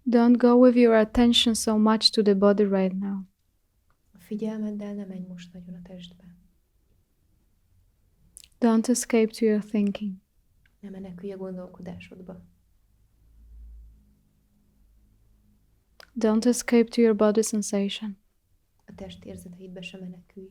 Don't go with your attention so much to the body right now. A figyelmeddel nem menj most nagyon a testbe. Don't escape to your thinking. Ne menekülj a gondolkodásodba. Don't escape to your body sensation. A test érzeteidbe se menekülj.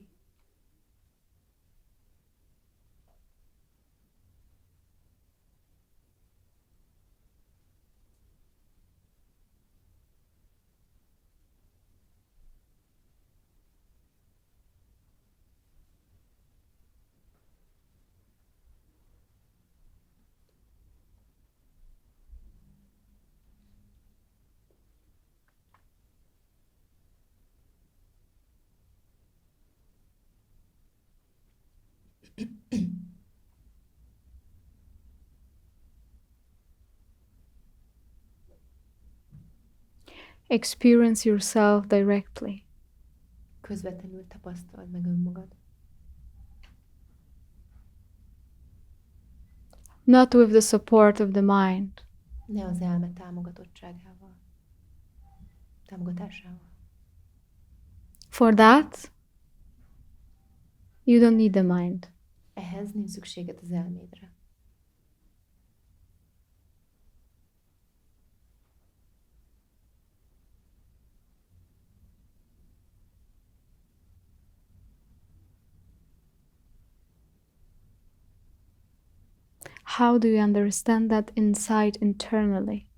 Experience yourself directly. Közvetlenül tapasztald meg önmagad. Not with the support of the mind. Ne az elme támogatásával. For that, you don't need the mind. Ehhez nincs szükséged az elmédre. How do you understand that insight internally?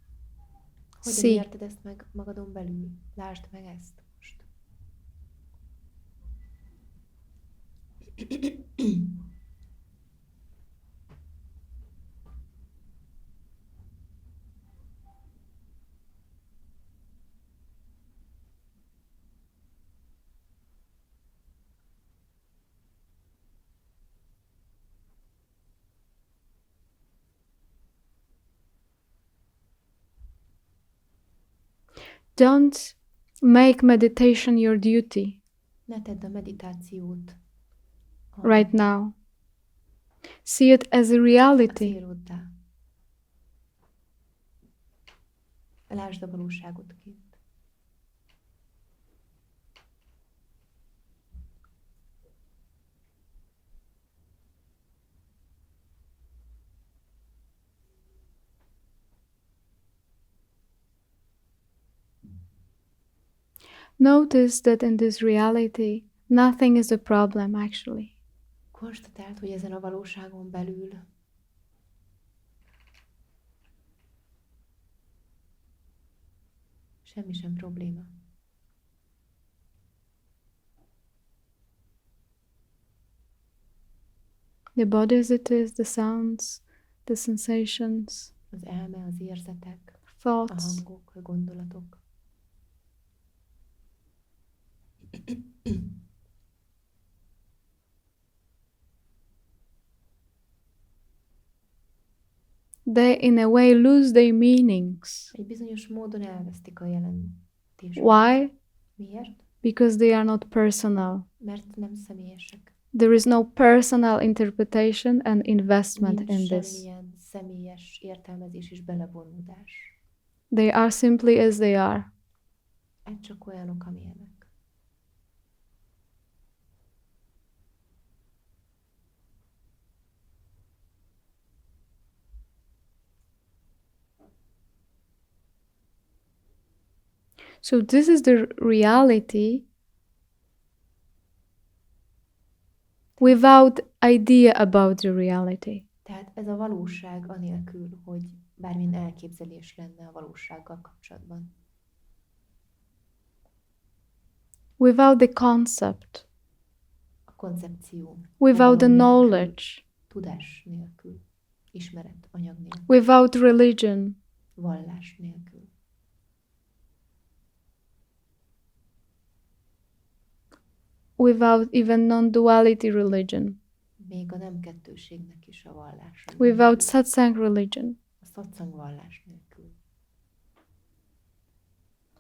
Hogyan See. érted ezt meg magadon belül? Lásd meg ezt most. Don't make meditation your duty Ne tedd a meditációt right now. See it as a a reality. céloddá. Lásd a valóságot kint. Notice that in this reality, nothing is a problem actually. Konstatáld, hogy ezen a valóságon belül semmi sem probléma. The body as it is, the sounds, the sensations, Az elme, az érzetek, a thoughts. hangok, a gondolatok. They in a way lose their meanings. Egy bizonyos módon elvesztik a jelentésüket. Why? Miért? Because they are not personal. Mert nem személyesek. There is no personal interpretation and investment Nincs in this. semmilyen személyes értelmezés és belevonódás. They are simply as they are. Csak olyanok, amilyenek. So this is the reality without idea about the reality. Tehát ez a valóság anélkül, hogy bármilyen elképzelés lenne a valósággal kapcsolatban. Without the concept. A koncepció. Without the fogalom nélkül, knowledge. Tudás nélkül. Ismeret, anyag nélkül. Without religion. Vallás nélkül. Without even non-duality religion. Még a nem kettőségnek is a vallása. Without satsang religion. A satsang vallás nélkül.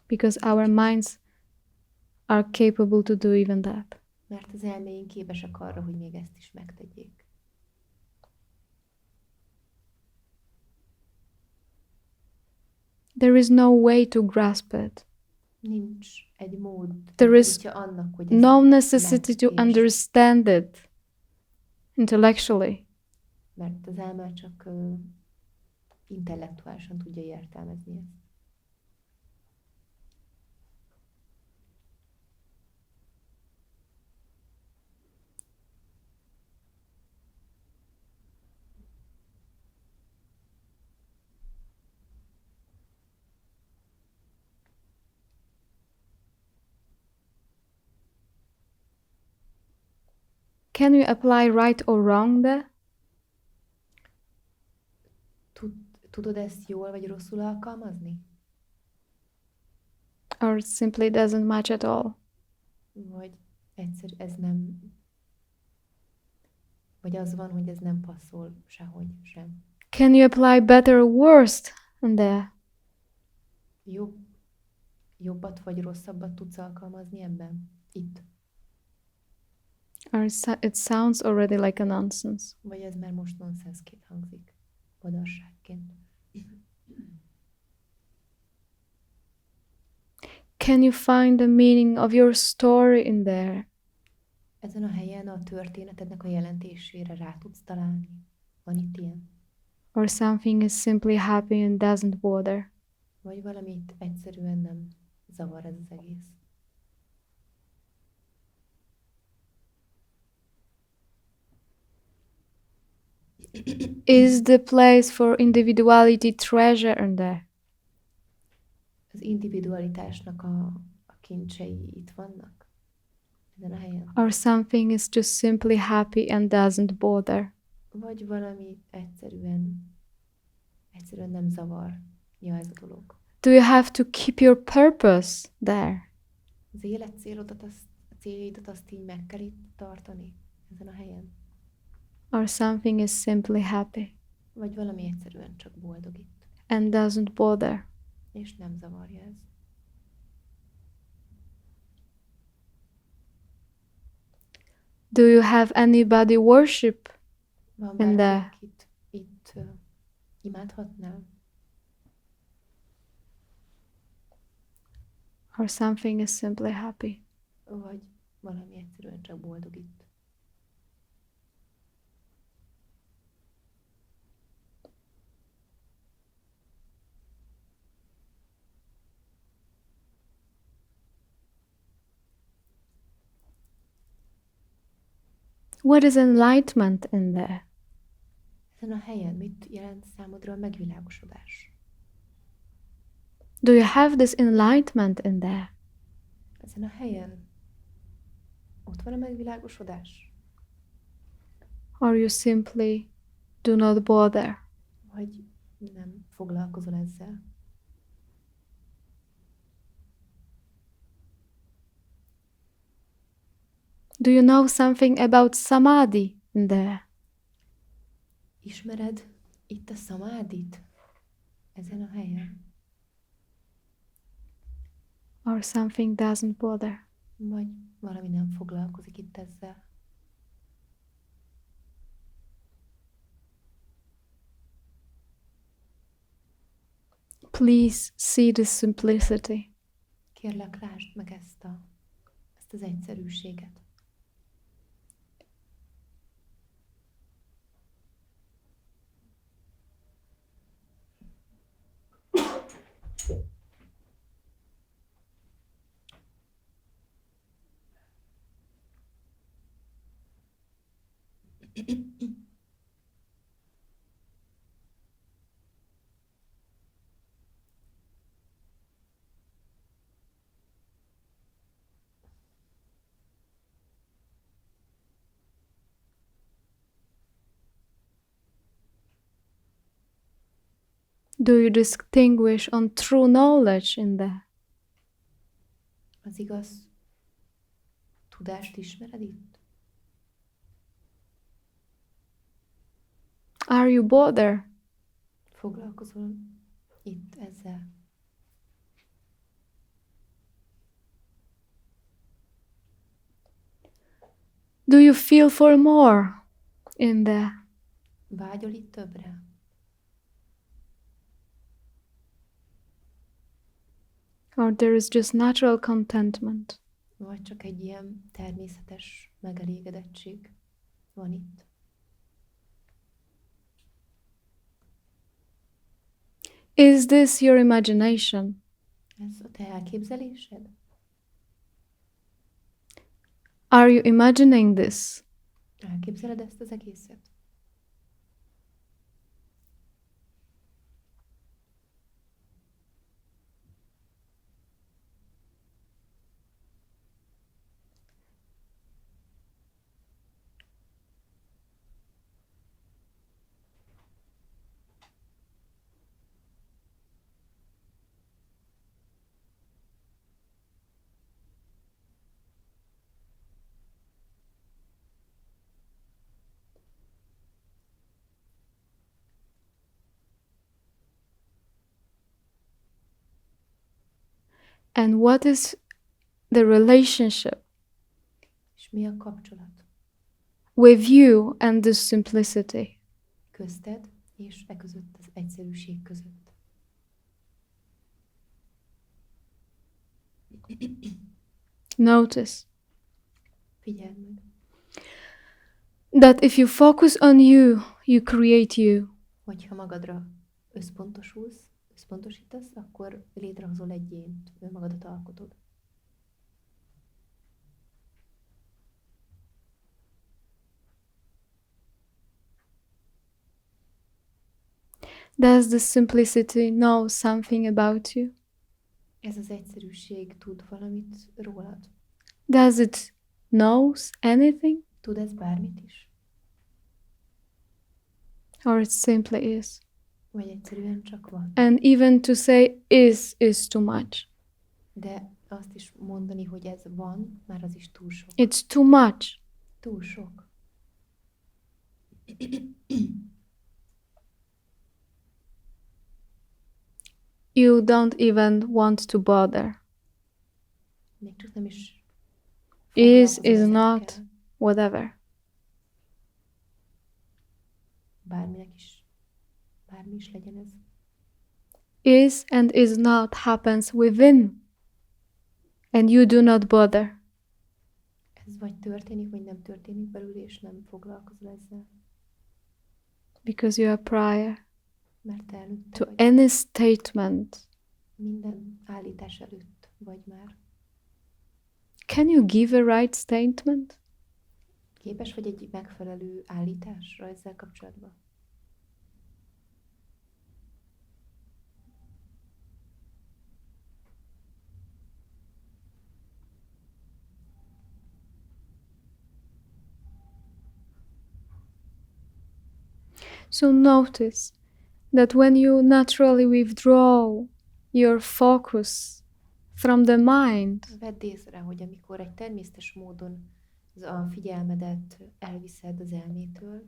Because our minds are capable to do even that. Mert az elméink képesek arra, hogy még ezt is megtegyék. There is no way to grasp it. Nincs egy mód, There is annak, hogy ez no necessity to megértsd. understand it intellectually. Mert az elme csak intellektuálisan tudja értelmezni ezt. Can you apply right or wrong there? Tudod ezt jól vagy rosszul alkalmazni? Or it simply doesn't match at all? Vagy egyszer ez nem... Vagy az van, hogy ez nem passzol sehogy sem. Can you apply better or worse in there? Jobbat vagy rosszabbat tudsz alkalmazni ebben? Itt. Or it sounds already like a nonsense. Vagy ez már most nonsensként hangzik? Badarságként. Can you find the meaning of your story in there? Ezen a helyen a történetednek a jelentésére rá tudsz találni? Van itt ilyen? Or something is simply happy and doesn't bother? Vagy valamit egyszerűen nem zavar ez az egész? Is the place for individuality treasure in there? Az individualitásnak a kincsei itt vannak? Ezen a helyen? Or something is just simply happy and doesn't bother? Vagy valami egyszerűen nem zavar. Ja, ez a dolog. Do you have to keep your purpose there? Az életcélodat, a céljaidat azt így meg kell itt tartani? Ezen a helyen? Or something is simply happy Vagy valami egyszerűen csak boldog itt? and doesn't bother? És nem zavarja ez? Do you have anybody worship Van in bárki, there? akit itt imádhatnál? Or something is simply happy? Vagy valami egyszerűen csak boldog itt? What is enlightenment in there? Ezen a helyen mit jelent számodra a megvilágosodás? Do you have this enlightenment in there? Ezen a helyen ott van a megvilágosodás? Or you simply do not bother. Vagy nem foglalkozol ezzel. Do you know something about samadhi in there? Ismered itt a szamádit? Ezen a helyen? Or something doesn't bother? Vagy valami nem foglalkozik itt ezzel? Please see the simplicity. Kérlek, lásd meg ezt az egyszerűséget. Do you distinguish on true knowledge in there? Az igaz tudást ismered itt? Are you bothered? Foglalkozol itt ezzel? Do you feel for more in there? Vágyol itt többre? Or there is just natural contentment? Vagy csak egy ilyen természetes megelégedettség van itt? Is this your imagination? Ez a te elképzelésed? Are you imagining this? Elképzeled ezt az egészet? And what is the relationship És mi a kapcsolat with you and this simplicity? közted és e között, az egyszerűség között? Notice Figyeld meg, that if you focus on you, you create you. hogyha magadra összpontosítasz, akkor létrehozol egy ént, önmagadat alkotod. Does the simplicity know something about you? Ez az egyszerűség tud valamit rólad? Does it knows anything? Tud ez bármit is? Or it simply is? Vagy egyszerűen csak van? And even to say is too much. De azt is mondani, hogy ez van, már az is túl sok. It's too much. Túl sok. You don't even want to bother. Még csak nem is Is foglalkozol not ezekkel. whatever. Bármi is legyen ez. Is and is not happens within. And you do not bother. Ez vagy történik, vagy nem történik belül, és nem foglalkozol ezzel. Because you are prior Mert te előtte to vagy. any statement. Minden állítás előtt vagy már. Can you give a right statement? Képes vagy egy megfelelő állításra ezzel kapcsolatban? So notice that when you naturally withdraw your focus from the mind, Vedd észre, hogy amikor egy természetes módon a figyelmedet elviszed az elmétől,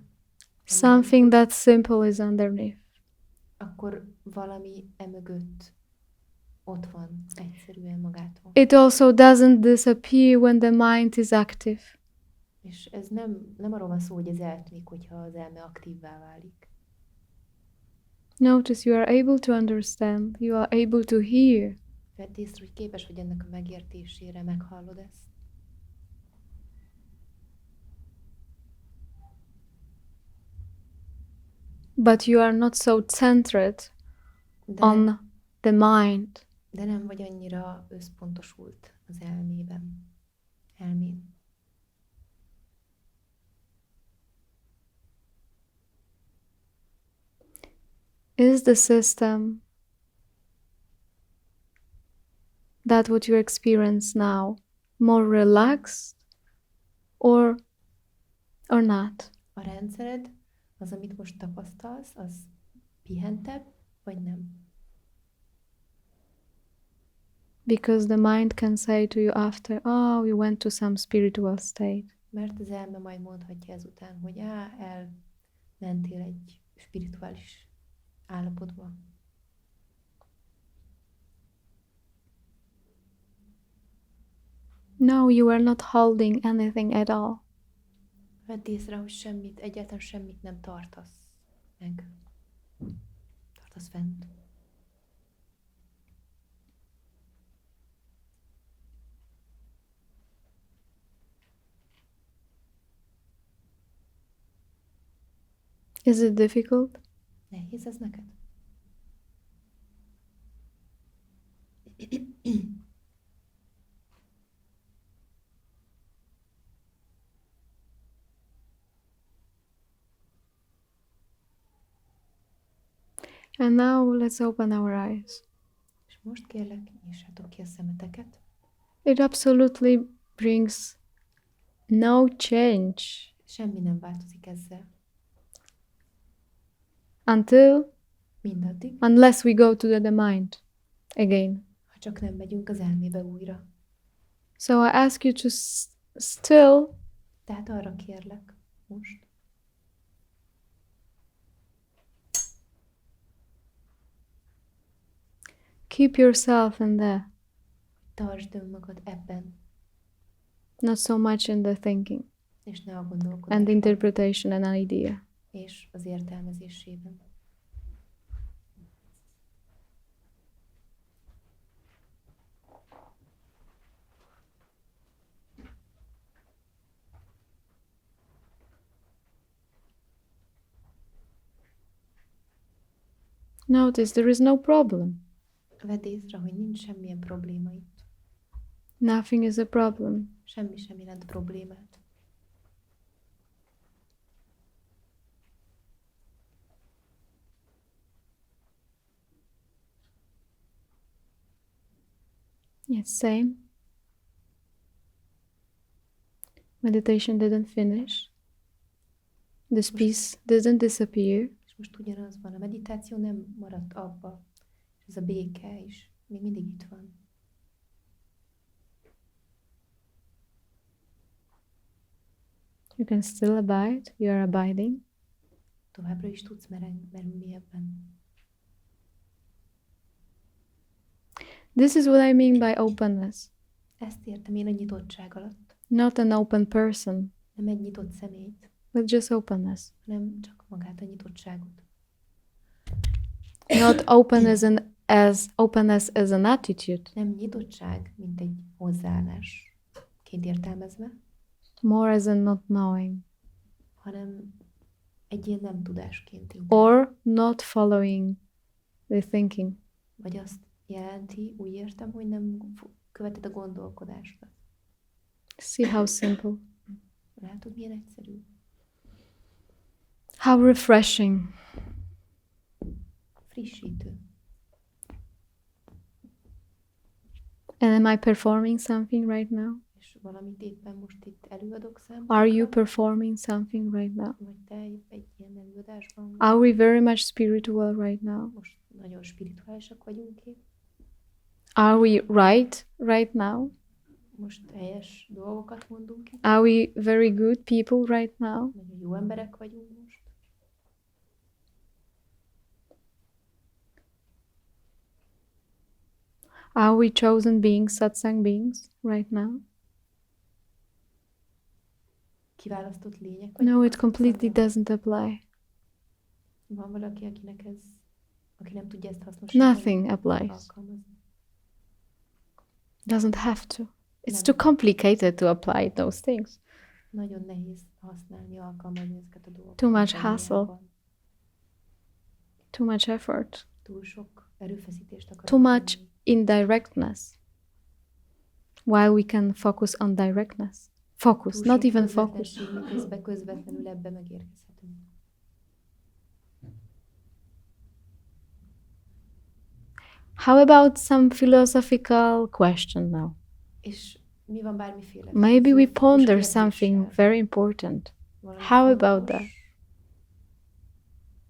something that simple is underneath. akkor valami emögött ott van egyszerűen magától. It also doesn't disappear when the mind is active. És ez nem arról van szó, hogy ez eltűnik, hogyha az elme aktívvá válik. Notice you are able to understand, you are able to hear. Vedd észre, hogy képes vagy ennek a megértésére, meghallod ezt. But you are not so centered on the mind. De nem vagy annyira összpontosult az elmén. Is the system that what you experience now more relaxed or not? A rendszered, az, amit most tapasztalsz, az pihentebb, vagy nem? Because the mind can say to you after, oh, you went to some spiritual state. Mert az elme majd mondhatja ezután, hogy elmentél egy spirituális állapotba. No, you are not holding anything at all. Vedd észre, hogy egyáltalán semmit nem tartasz meg. Tartasz fent. Is it difficult? Nehéz ez neked? And now let's open our eyes. És most kérlek, nyissátok ki a szemeteket. It absolutely brings no change Semmi nem változik ezzel. Mindaddig, unless we go to the mind again. ha csak nem megyünk az elmébe újra. So I ask you to still Tehát arra kérlek most, keep yourself in there, tartsd önmagad ebben, not so much in the thinking és ne a and gondolkodásban, interpretation and idea. és az értelmezésében. Notice there is no problem. Vedd észre, hogy nincs semmilyen probléma itt. Nothing is a problem. Semmi sem jelent problémát. Yes, same. Meditation didn't finish. This peace didn't disappear. És most ugyanaz van, a meditáció nem maradt abba, és ez a béke is még mindig itt van. You can still abide. You are abiding. Továbbra is tudsz merülni ebben. This is what I mean by openness. Ezt értem én a nyitottság alatt. Not an open person, Nem egy nyitott személyt, but just openness. hanem csak magát a nyitottságot. Not open as openness as an attitude, Nem nyitottság, mint egy hozzáállásként értelmezve, more as a not knowing hanem egy ilyen nem tudásként inkább. or not following the thinking. Vagy azt jelenti, úgy értem, hogy nem követed a gondolkodást. See how simple, Látod, milyen egyszerű? how refreshing. Frissítő. And am I performing something right now? És és valamit éppen most itt előadok számunkra. Are you performing something right now? Vagy te egy ilyen előadásban vagy. Are we very much spiritual right now? Most nagyon spirituálisak vagyunk itt. Are we right now? Most helyes dolgokat mondunk itt. Are we very good people right now? Nagyon jó emberek vagyunk most. Are we chosen beings, satsang beings right now? Kiválasztott lények vagyunk. No, it completely doesn't apply. Van valaki, aki nem tudja ezt hasznosítani? Nothing applies. Alkalmazni. Doesn't have to. It's Nem. too complicated to apply those things. Nagyon nehéz használni, alkalmazni ezeket a dolgokat. Too much valójában. hassle. Too much effort. Túl sok erőfeszítést akarunk Too much tenni. indirectness. While we can focus on directness. Focus, Túl not sok even focus. közvetlenség, miközben közvetlenül ebbe megérkezhetünk. How about some philosophical question now? És mi van bármiféle? Maybe we filozófikus ponder kérdéssel? something very important. Valami How about fontos? that?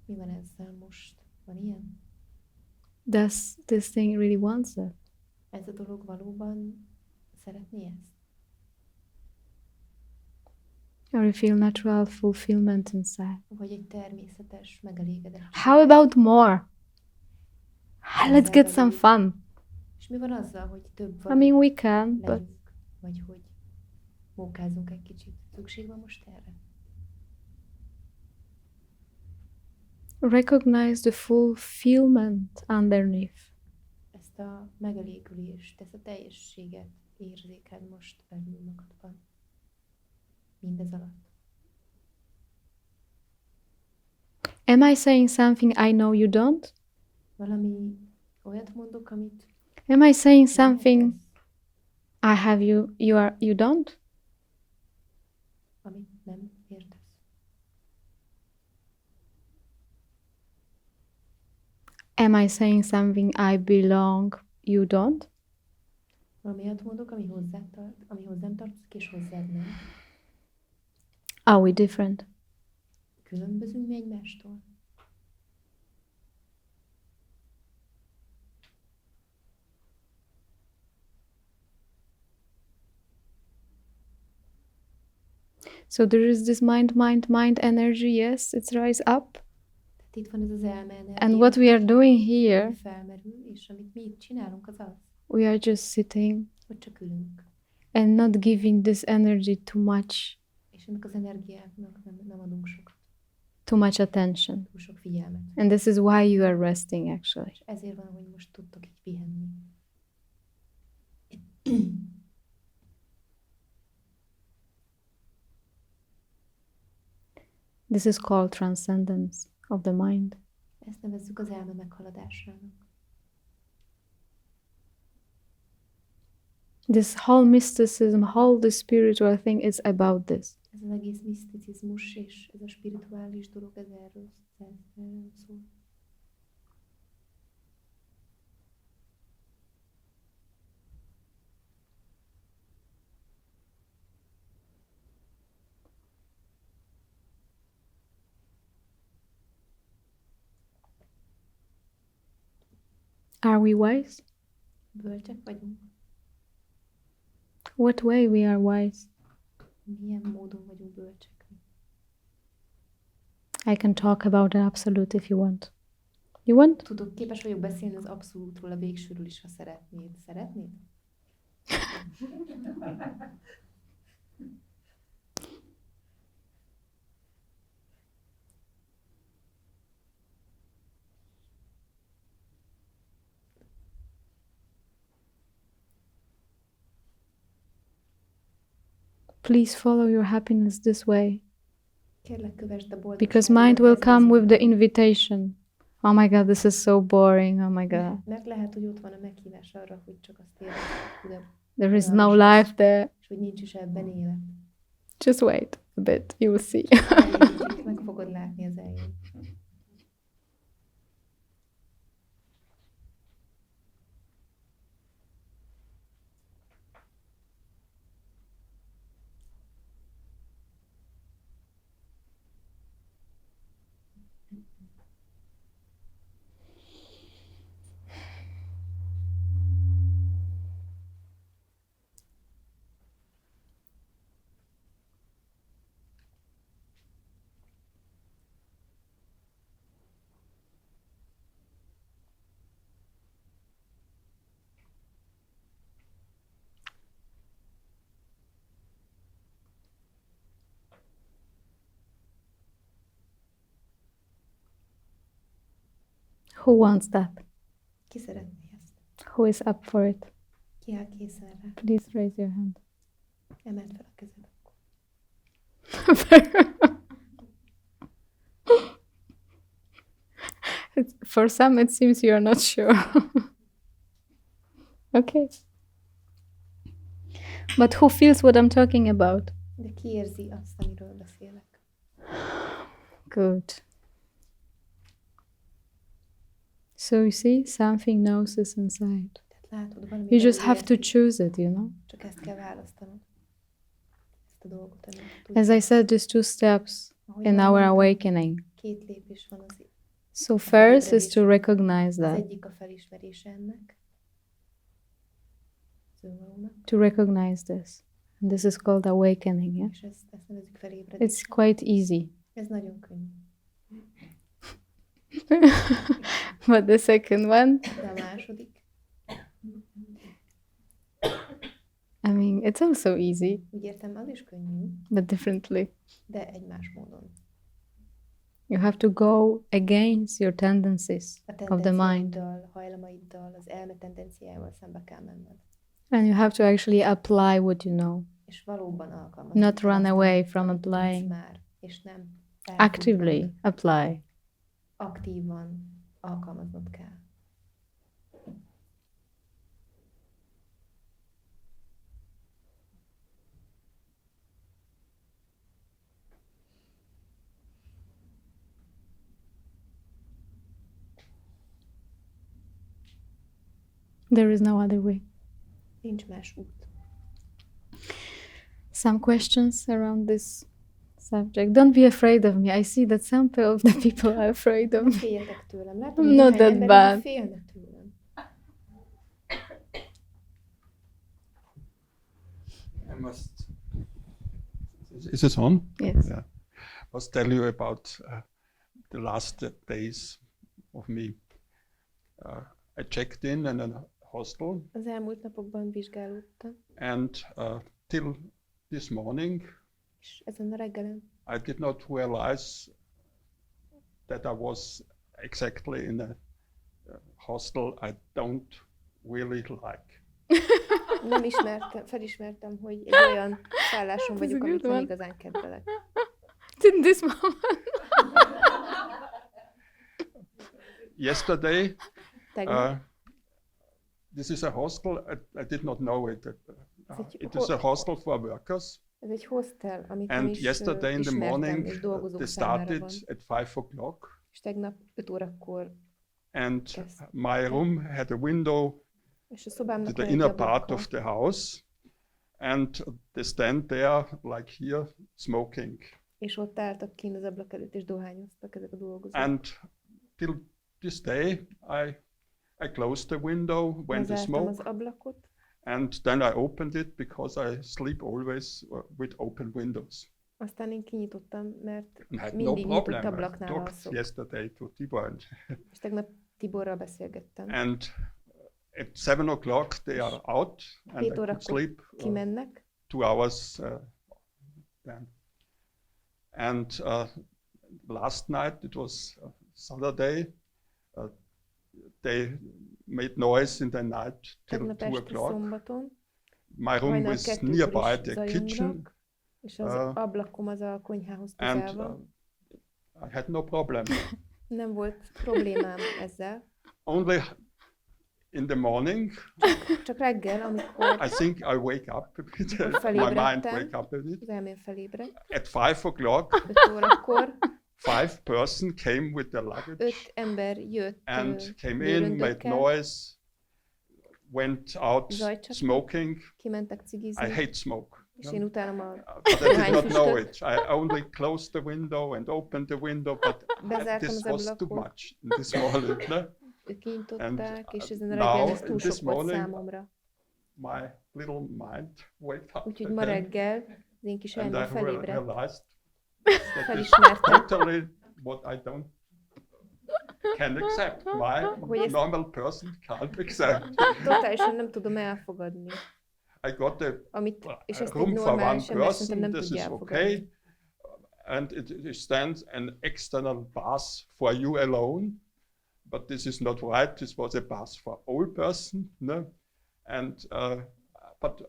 Mi van ezzel most? Van ilyen? Does this thing really wants it? Ez a dolog valóban szeretné ezt? Or you feel natural fulfillment inside? Vagy egy természetes megelégedettség? How about more? Let's get some fun. És mi van azzal, hogy több I vagy mean, we can, but legyünk, vagy hogy mókázunk egy kicsit? Szükség van most erre? recognize the fulfillment underneath. Ezt a megelégülést, ezt a teljességet érzékeld most belül magadban. Mindez alatt. Am I saying something I know you don't? Valami olyat mondok, amit Am I saying nem something értesz, I have you don't? amit nem értesz. Am I saying something I belong you don't? Valami olyat mondok, ami hozzám tartozik, és hozzád nem. Are we different? Különbözünk mi egymástól. So there is this mind energy, yes, it's rise up. Tehát itt van ez az elme And what we are doing here, ami felmerül, és amit mi itt csinálunk, az az, we are just sitting hogy csak ülünk. and not giving this energy too much És ennek az energiáknak nem adunk too much attention. túl sok figyelmet. And this is why you are resting actually. És ezért van, hogy most tudtok így pihenni. This is called transcendence of the mind. Ezt nevezzük az elme meghaladásának. This whole mysticism, whole the spiritual thing is about this. Ez az egész miszticizmus és ez a spirituális dolog, ez erről szól. Are we wise? Bölcsek vagyunk. What way we are wise? Milyen módon vagyunk bölcsek? I can talk about an absolute if you want. You want? Képes vagyok beszélni az abszolútról, a végsőről is, ha szeretnéd. Szeretnéd? Please follow your happiness this way. Kérlek, kövesd a boldogságot. Because mind will come with the invitation. Oh my God, this is so boring. Oh my God. Mert lehet, hogy ott van a meghívás arra, hogy csak azt érjük, hogy There is no life there. és hogy nincs is ebben élet. Just wait a bit. You will see. Elég, meg fogod látni az eljön. Who wants that? Ki szeretné ezt? Who is up for it? Ki áll készen rá? Please raise your hand. Emeld fel a kezed akkor. For some, it seems you are not sure. Okay. But who feels what I'm talking about? De ki érzi azt, amiről beszélek? Good. So you see, something knows this inside. Tehát látod, valami You just belül have to érzi. choose it, you know? Csak ezt kell választanod. Ezt a dolgot, amit As I said, there's 2 steps in our awakening. 2 lépés van az. So first is to recognize Az that, egyik a felismerése ennek. Az önvalónak. to recognize this. And this is called awakening, yeah? És ezt nevezzük It's felébredésnek. quite easy. Ez nagyon könnyű. But the second one, De a második, I mean, it's also easy, úgy értem, az is könnyű, but differently. de egy más módon. You have to go against your tendencies A of the mind. tendenciáiddal, hajlamaiddal, az elme tendenciájával szembe kell menned. And you have to actually apply what you know, És valóban alkalmazni. not kell run azt, away amit from tudsz applying. már, és nem Actively elfutnod. apply. Aktívan alkalmaznod kell. There is no other way. Nincs más út. Some questions around this subject. Don't be afraid of me. I see that some of the people are afraid of Nem me. féljetek tőlem. Látom, I'm hogy not néhány that ember bad. így félnek tőlem. I must. Is this on? Yes. Yeah. Must tell you about the last days of me. I checked in a hostel, Az elmúlt napokban vizsgálódtam, and till this morning, és ezen a reggelen I did not realize that I was exactly in a hostel I don't really like. nem felismertem, hogy egy olyan szálláson Ez vagyok, a amit good nem one. igazán kedvelek. In this moment. Yesterday, Tegnap this is a hostel. I did not know it. egy It is a hostel for workers. ez egy hostel, amit nem And is yesterday in the ismertem, morning, és dolgozók they számára started van. at 5 o'clock. És tegnap 5 órakor, And Yes. my room had a window és a to szobámnak the van egy inner part ablaka, of the house. And they stand there like here smoking. és ott álltak kint az ablak előtt, és dohányoztak ezek a dolgozók. And till this day, I closed the window when they Bezártam az smoke. ablakot, And then I opened it because I sleep always with open windows. aztán én kinyitottam, mert And I had no mindig nyitott problem. I ablaknál talked alszok. yesterday to Tibor. És tegnap Tiborral beszélgettem. And at 7 o'clock they are out and I 7 could órakor sleep kimennek, 2 hours then. And last night, it was Saturday, they made noise in the night till tegnap 2 este o'clock. szombaton, My room hajnal was 2-kor nearby is the kitchen, zajongnak, és az uh, ablakom az a konyhához közel and van. I had no problem. Nem volt problémám ezzel. Only in the morning, Csak reggel, amikor I think I wake up a bit, my mind felébredtem, wake up a bit. az elmém felébredt, At 5 o'clock, 5 órakor 5 person came with their luggage 5 ember jött and came in, made bőröndökkel, noise, went out Zajt csaptak. smoking. kimentek I cigizni, hate smoke. és én utálom a But I did not know dohányfüstöt. it. I only closed the window and opened the window, but Bezártam this az was too ablakot. much in this morning. No? Ők kinyitották, és ezen a now, reggel ez túl this sok volt morning, számomra. My little mind waked up Úgyhogy ma again, reggel az én kis and I elmém felébredt, realized that is felismertem, totally what I can accept. Hogy My ezt- normal person can't accept. totálisan nem tudom elfogadni. I got the És ezt egy room for one normális ember szerintem person, nem this tudja is elfogadni. okay. And it stands an external bus for you alone, but this is not right. This was a path for old person, no? And but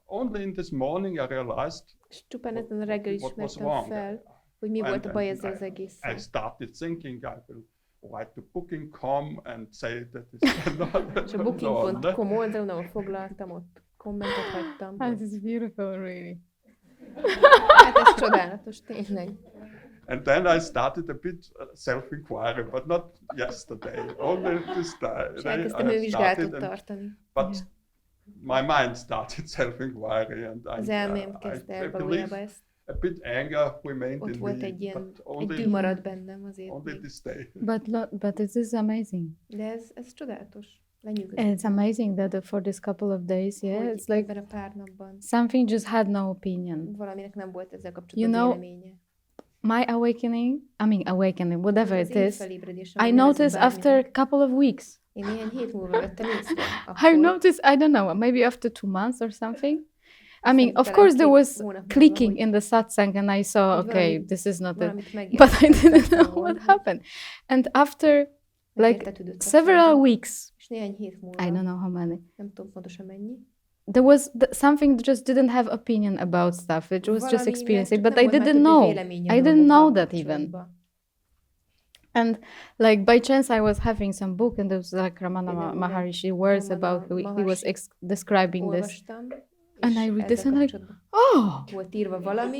only in this morning I realized És csupán ezen a reggel what was ismertem wrong. fel, hogy mi volt a baj ezzel az I egésszel. started thinking I will write to booking.com and say that it's not. És a booking.com oldalon, ahol foglaltam, ott kommentet hagytam. This is beautiful, really. Hát ez csodálatos, tényleg. And then I started a bit self-inquiry, but not yesterday, only this day. És elkezdtem önvizsgálatot and, tartani. but my mind started self-inquiry, and Az elmém kezdte el valójában ezt. a bit anger remained Ott in volt me, egy ilyen, but egy only, dű maradt bennem azért only még. this day. But it is amazing. De ez csodálatos. Lenyűgöző. And it's amazing that for this couple of days, yeah, Hogy it's like ebben a pár napban something just had no opinion. valaminek nem volt ezzel You kapcsolatban know, véleménye. My awakening, whatever Az it én is, felébredésem, I nevezzük noticed bárminek. after a couple of weeks. Én néhány hét múlva vettem észre. I Akkor noticed, I don't know, maybe after 2 months or something. I mean, of Szerintem course there két was hónap múlva, clicking hogy in the satsang and I saw, Hogy okay, valami- this is not it. valamit But I megértettem, didn't know hogy what happened. And after megértetődött a several földön. weeks, És néhány hét múlva, I don't know how many, nem tudom pontosan mennyi, there was something that just didn't have opinion about stuff. It was just valaminek experiencing, csak but nem I volt már didn't többé know. véleményem I didn't dolgokkal know that even. kapcsolatban. And like by chance, I was having some book, and there was like Ramana Például Maharishi words Ramana about he was Maharshi describing this. Olvastam, And és I read ezzel this and like, kapcsolatban oh, volt írva valami,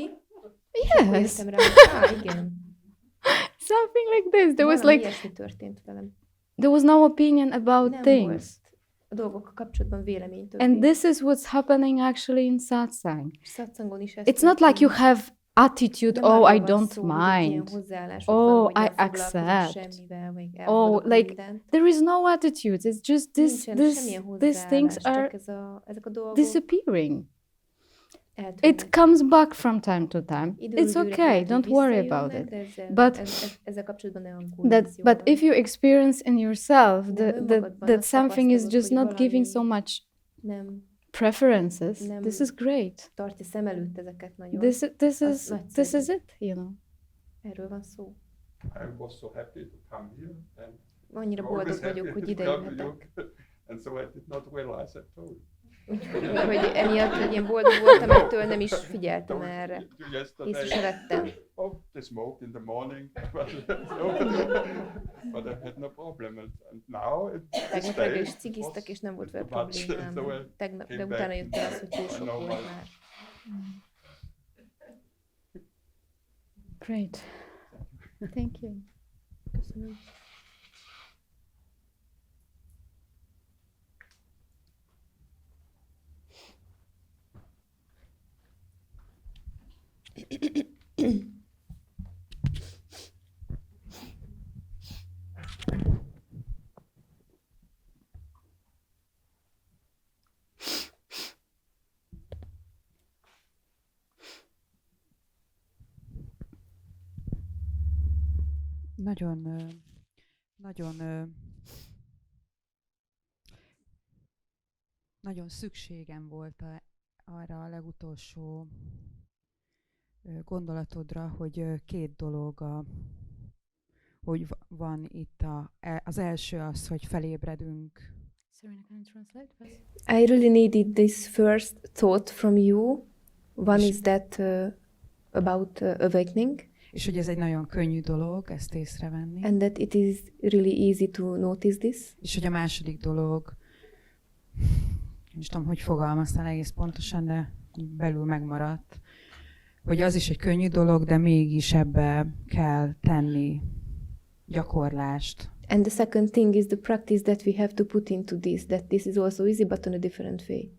és akkor yes, jöttem rá, hogy igen, something like this. There was valami like ilyesmi történt velem. there was no opinion about Nem things. volt a dolgokkal kapcsolatban vélemény többé. And this is what's happening actually in satsang. Szatszangon is ez It's not like you történik. have attitude, Nem oh, arról I van don't szó, hogy egy ilyen mind. hozzáállásod Oh, van, hogy I nem foglalkozol accept. semmivel, vagy Oh, elfogadok like mindent. there is no attitudes. It's just Nincsen semmilyen these things hozzáállás, are csak ezek a dolgok disappearing. eltűnnek. It comes back from time to time. Időről It's időre okay. lehet, hogy Don't worry about visszajönnek, it. de ezzel, But ezzel kapcsolatban ne aggódj, That, ez jól but van. if you experience in yourself De that önmagadban that azt something is tapasztalod, just hogy not giving valami so much nem preferences, Nem. this is great. tartja szem előtt ezeket nagyon. This Az is nagyszerű. it. You know. Erről van szó. I was so happy to come here, and Annyira always boldog happy vagyok, hogy to ide come to jöhetek. you. And so I did not realize at all. Hogy emiatt, hogy én boldog voltam ettől, nem is figyeltem erre. Észre se vettem. Oh, they smoked in the morning, but I had no problem. And now this Tegnap day reggel is it cigiztek, was és nem volt vele too much, problémám. so I Tegnap, de came utána back. jött el az, hogy túl sok No, volt I- már. Great. Thank you. Köszönöm. Nagyon szükségem volt arra a legutolsó gondolatodra, hogy két dolog, hogy van itt az első az, hogy felébredünk. Serena, can you translate first? I really needed this first thought from you. One is that about awakening, És hogy ez egy nagyon könnyű dolog ezt észrevenni. and that it is really easy to notice this. És hogy a második dolog, nem is tudom, hogy fogalmaztál egész pontosan, de belül megmaradt, hogy az is egy könnyű dolog, de mégis ebbe kell tenni gyakorlást. And the second thing is the practice that we have to put into this, that this is also easy, but on a different way.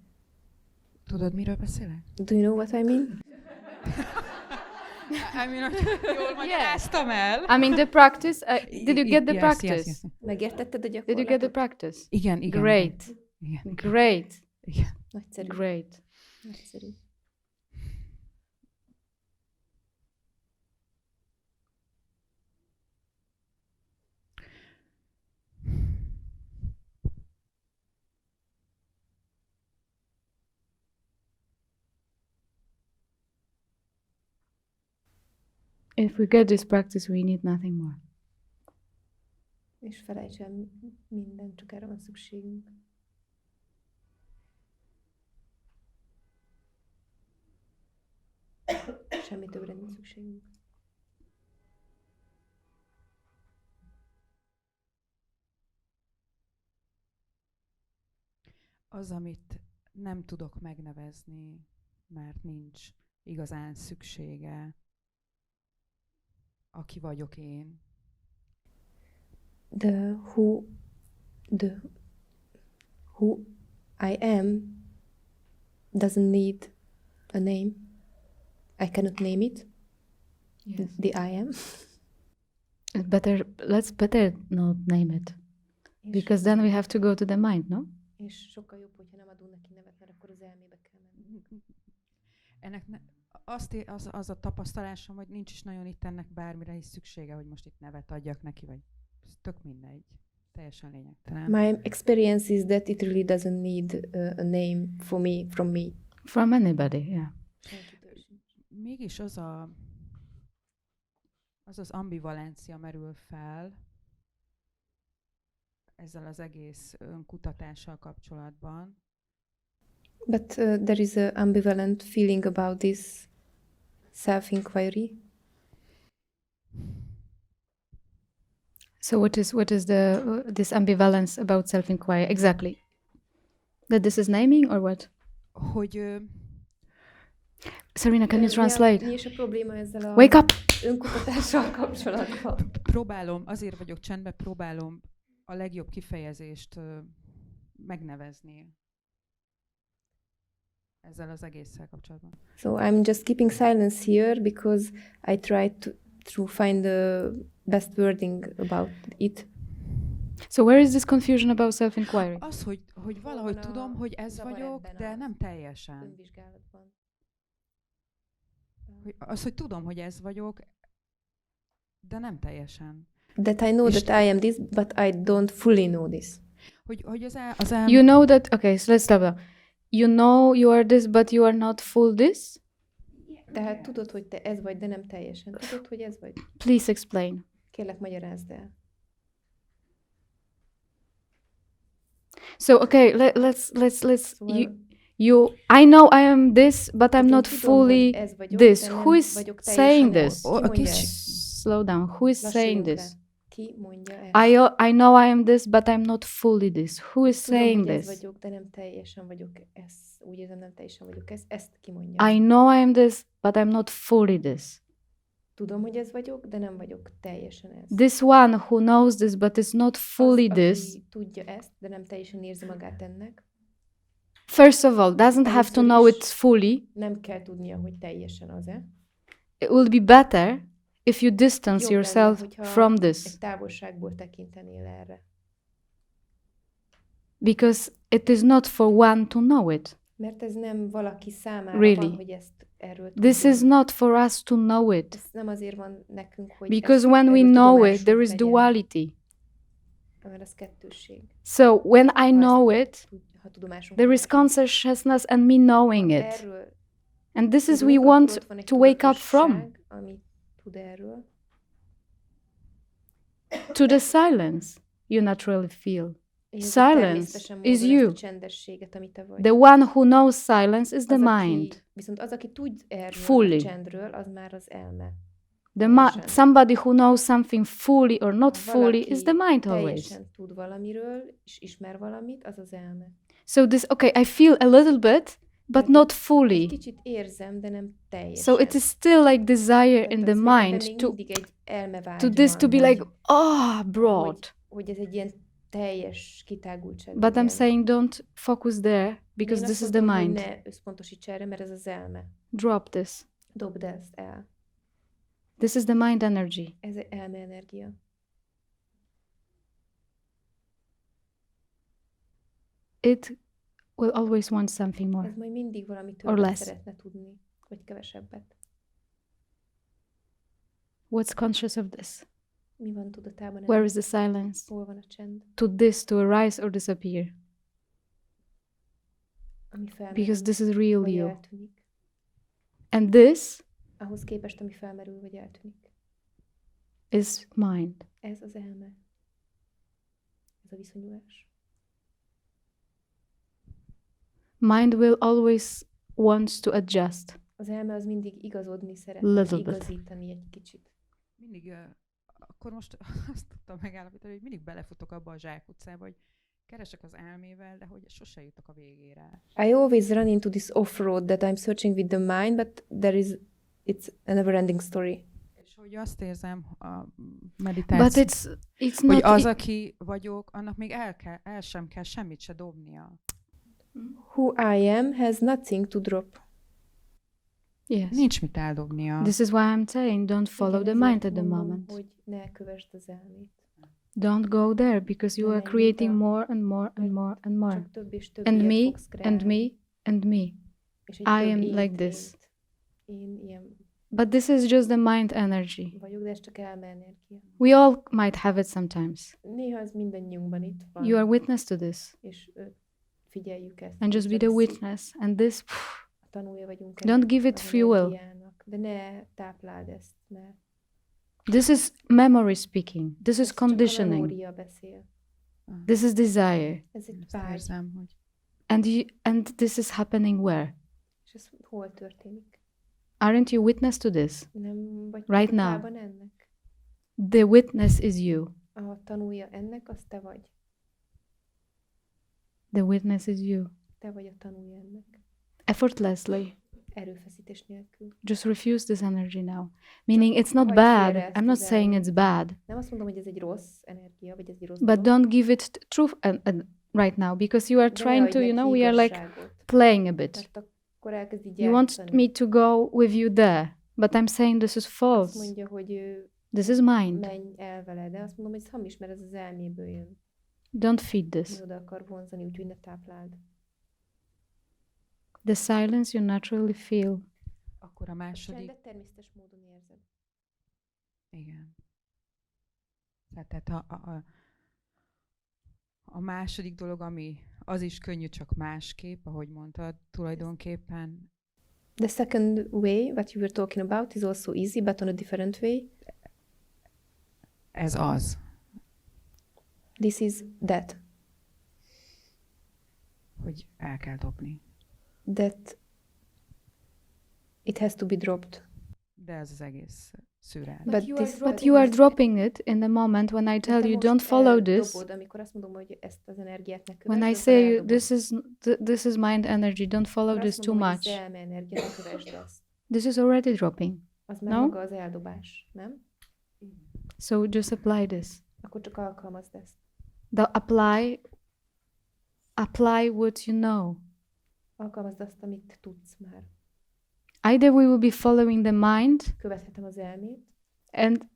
Tudod, miről beszélek? Do you know what I mean? Jól magyaráztam el. I mean, the practice. Did you get the Yes, practice? yes, yes. Megértetted a Did you get the gyakorlatot? practice? Igen, igen. Great. Igen. Great. Igen. Nagyszerű. Great. Nagyszerű. If we get this practice, we need nothing more. És felejts el mindent, csak erre van szükségünk. Semmi többre nincs szükségünk. Az, amit nem tudok megnevezni, mert nincs igazán szüksége, aki vagyok én. The who I am doesn't need a name. I cannot name it. Yes. The I am. Let's better not name it. Because then we have to go to the mind, no? És sokkal jobb, hogyha nem adunk neki nevet, mert akkor az elmébe kell menni. Ennek az a tapasztalásom, hogy nincs is nagyon itt ennek bármire is szüksége, hogy most itt nevet adjak neki, vagy ez tök mindegy. Teljesen lényegtelen. My experience is that it really doesn't need a name for me, from me. From anybody, yeah. Mégis az ambivalencia merül fel ezzel az egész önkutatással kapcsolatban. But there is an ambivalent feeling about this self-inquiry. So what is this ambivalence about self-inquiry exactly? That this is naming or what? Hogy Serena, can you translate? Mi is a probléma ezzel a Wake up! önkutatással kapcsolatban? azért vagyok csendben, próbálom a legjobb kifejezést megnevezni ezzel az egésszel kapcsolatban. So I'm just keeping silence here because I try to find the best wording about it. So where is this confusion about self-inquiry? Az, hogy valahogy tudom, hogy ez vagyok, de nem teljesen. Önvizsgálatban. Hogy tudom, hogy ez vagyok, de nem teljesen. That I know that I am this, but I don't fully know this. Hogy az You know that, okay, so let's stop there. You know you are this, but you are not full this? Tehát tudod, hogy te ez vagy, de nem teljesen. Tudod, hogy ez vagy. Please explain. Kérlek, magyarázd el. So, okay, let's Szóval, I know I am this, but I'm én not tudom, fully hogy ez vagyok, this. de Who nem is vagyok saying teljesen this? ez. Ki mondja ezt? Slow down. Who is saying Lassuljunk this? le. Ki mondja ezt? I know I am this, but I'm not fully this. Who is Tudom, saying hogy ez this? vagyok, de nem teljesen vagyok ez. Úgy érzem, nem teljesen vagyok ez. Ezt ki mondja? I know I am this, but I'm not fully this. Tudom, hogy ez vagyok, de nem vagyok teljesen ez. This one who knows this, but is not fully az, this, aki tudja ezt, de nem teljesen érzi magát ennek, first of all, doesn't have to Először know is it fully. nem kell tudnia, hogy teljesen az-e. It will be better if you distance Jobb yourself lenne, hogyha from this, egy távolságból tekintenél erre. because it is not for one to know it. Mert ez nem valaki számára Really. van, hogy ezt erről This tudjon. is not for us to know it, Ez nem azért van nekünk, hogy because ezt, when we erről know it, tudomásunk there is legyen, duality. mert ez kettősség. So when I Ha ezt know it, ha tudomásunk there is legyen. consciousness and me knowing it. Erről And this is tudunk, we akkor want ott van egy to wake up from, tudatosság, ami tud erről. to the silence you naturally feel. És ez Silence természetesen is módon ezt you. a csendességet, amit te vagy. The one who knows silence is the Az, aki- mind. Viszont az, aki tud erről Fully. a csendről, az már az elme. The somebody who knows something fully or not Ha fully valaki is the mind always. teljesen tud valamiről, és ismer valamit, az az elme. So this, okay, I feel a little bit, but Mert not egy fully. kicsit érzem, de nem teljesen. So it is still like desire Tehát in the az még- ebben mind még to mindig egy elmevágy to this van, to be hogy- like, oh, broad. hogy ez egy ilyen teljes kitágultság. But I'm legyen. saying don't focus there because Én this azt is the mondom, hogy mind. ne összpontosíts erre, mert ez az elme. Drop this. Dobd ezt el. This is the mind energy. Ez egy elme energia. It will always want something more. Ez majd mindig valami Or többet less. szeretne tudni, vagy kevesebbet. What's conscious of this? Mi van tudatában? Where ennek? is the silence? Hol van a csend? To this to arise or disappear. Ami felmerül, Because this is real vagy you. eltűnik. And this Ahhoz képest, ami felmerül, vagy eltűnik. is mind. Ez az elme. ez a viszonyulás. Mind will always wants to adjust. Az elme az mindig igazodni szeretne, Little bit. igazítani egy kicsit. Mindig, akkor most azt tudtam megállapítani, hogy mindig belefutok abba a zsákutcába, hogy keresek az elmével, de hogy sose jutok a végére. I always run into this off-road that I'm searching with the mind, but it's a never-ending story. És hogy azt érzem a But meditáció, it's hogy not az, aki vagyok, annak még el sem kell semmit se dobnia. Who I am has nothing to drop. yes. Nincs mit eldobnia. This is why I'm saying don't follow Igen, the ezért mind at the mondom, moment. hogy ne kövesd az elmét. Don't go there because you Ne are menjünk creating oda, more and more and more and more. Csak több és több And ilyet me fogsz kreálni. and me and me. És egy I több am ént, like this. Én ilyen But this is just the mind energy. vagyok, de ez csak elme energia. We all might have it sometimes. Néha ez mindannyiunkban itt van. You are witness to this. És figyeljük ezt. And just be the észreveszik. witness. And this, A tanulja vagyunk Don't ennek give it az fuel. energiának. De ne tápláld ezt, ne. this is memory speaking. This is Ez csak a conditioning. memória beszél. This is desire. Ez egy Azt vágy. érzem, hogy And this is happening where? És ez hol történik? Aren't you witness to this? Nem vagy Right now. tudatában ennek? The witness is you. A tanulja ennek, az te vagy. The witness is you. Te vagy a tanulja ennek. Effortlessly. Erőfeszítés nélkül. Just refuse this energy now. Meaning it's not hagyd bad. félre ezt I'm not az saying elmét. it's bad. Nem azt mondom, hogy ez egy rossz energia, vagy ez egy rossz But dolog, don't give it truth right now because you are de trying ne to, adj you know, neki we are like igazságot, playing a bit. mert akkor elkezd így You want játszani. me to go with you there, but I'm saying this is Azt false. mondja, hogy ő This is mind. menj el vele, de azt mondom, hogy ez hamis, mert ez az elméből jön. Don't feed this. Mi oda akar vonzani, úgyhogy ne tápláld. The silence you naturally feel. akkor a A második... csendet természetes módon érzed. Igen. Tehát a második dolog, ami az is könnyű, csak másképp, ahogy mondtad, tulajdonképpen The second way, what you were talking about, is also easy, but on a different way. ez az, This is that. hogy el kell dobni. That it has to be dropped. De ez az egész szürreális. But you are dropping it in the moment when I tell you don't follow this. Amikor azt mondom, hogy ezt az energiát ne When I kövesd, say akkor you, eldobod. this is mind energy, don't follow Akkor this azt too mondom, hogy ez much. elme energia, ne kövesd ezt. This is already dropping. Az már No? maga az eldobás, nem? So just apply this. Akkor csak alkalmazd ezt. Apply what you know. Alkalmazd azt, amit tudsz már. Either we will be following the mind Követhetem az elmét, and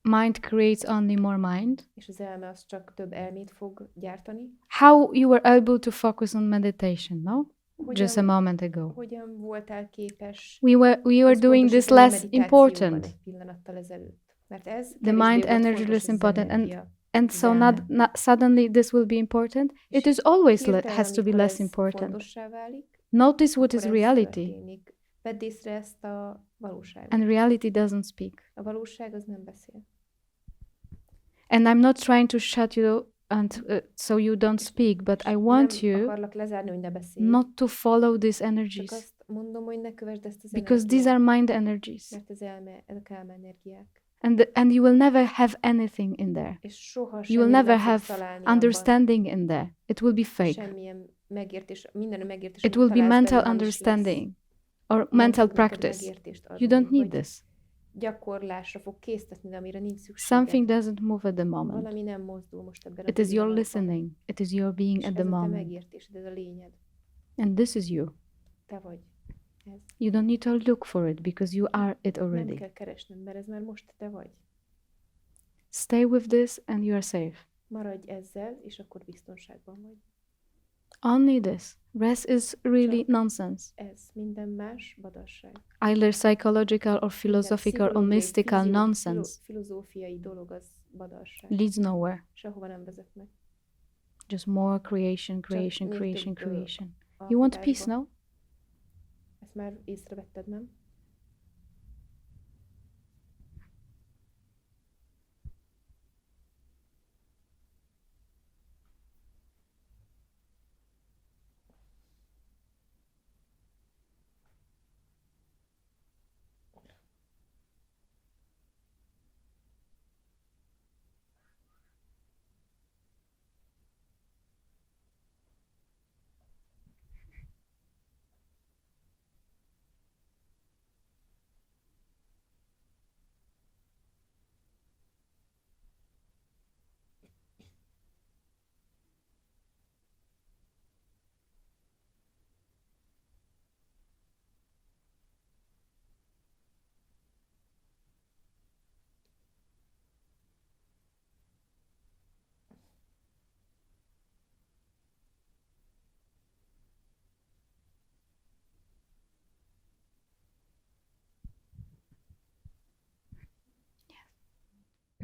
mind creates only more mind. és az elme az csak több elmét fog gyártani. How you were able to focus on meditation, no? Just a moment ago. Hogyan voltál képes We were doing this összpontosítani a less meditációban important. egy pillanattal ezelőtt? Mert ez The kevésbé mind volt energy fontos, less ez az important, energia. And so Yeah. not suddenly this will be important. It is always Hirtelen, has to be amikor less ez important. fontossá válik, Notice what is akkor ez reality. történik. Vedd észre ezt a valóságot. And reality doesn't speak. A valóság az nem beszél. And I'm not trying to shut you so you don't speak, but I want Nem you akarlak lezárni, hogy ne beszélj. not to follow these Csak energies azt mondom, hogy ne kövesd ezt az because these energiát, are mind energies. mert ezek elme energiák. And you will never have anything in there. És soha You will semmit never nem fogsz have találni abban. understanding in there. It will be fake. Semmilyen megértés, minden megértés, It amit will be találsz mental benne, nem is lesz. understanding or Nem mental fog neked practice. megértést adni, You don't need vagy this. gyakorlásra fog késztetni, de amire nincs szükség. Something doesn't move at the moment. Valami nem mozdul most ebben It a is your pillanatban. listening. It is your being És at ez the a te moment. megértésed, ez a lényed. And this is you. Te vagy. Ez. You don't need to look for it because you are it Nem already. kell keresned, mert ez már most te vagy. Stay with this and you are safe. Maradj ezzel, és akkor biztonságban vagy. Only this. Rest is really Csak nonsense. Ez minden más badasság. Either psychological or Minden philosophical or pszichológiai, mystical nonsense filozófiai dolog az badasság. leads nowhere. Sehova nem vezetnek. Just more creation, creation, még creation, több, creation. You want peace, alkotásba. no? Ezt már észrevetted, nem?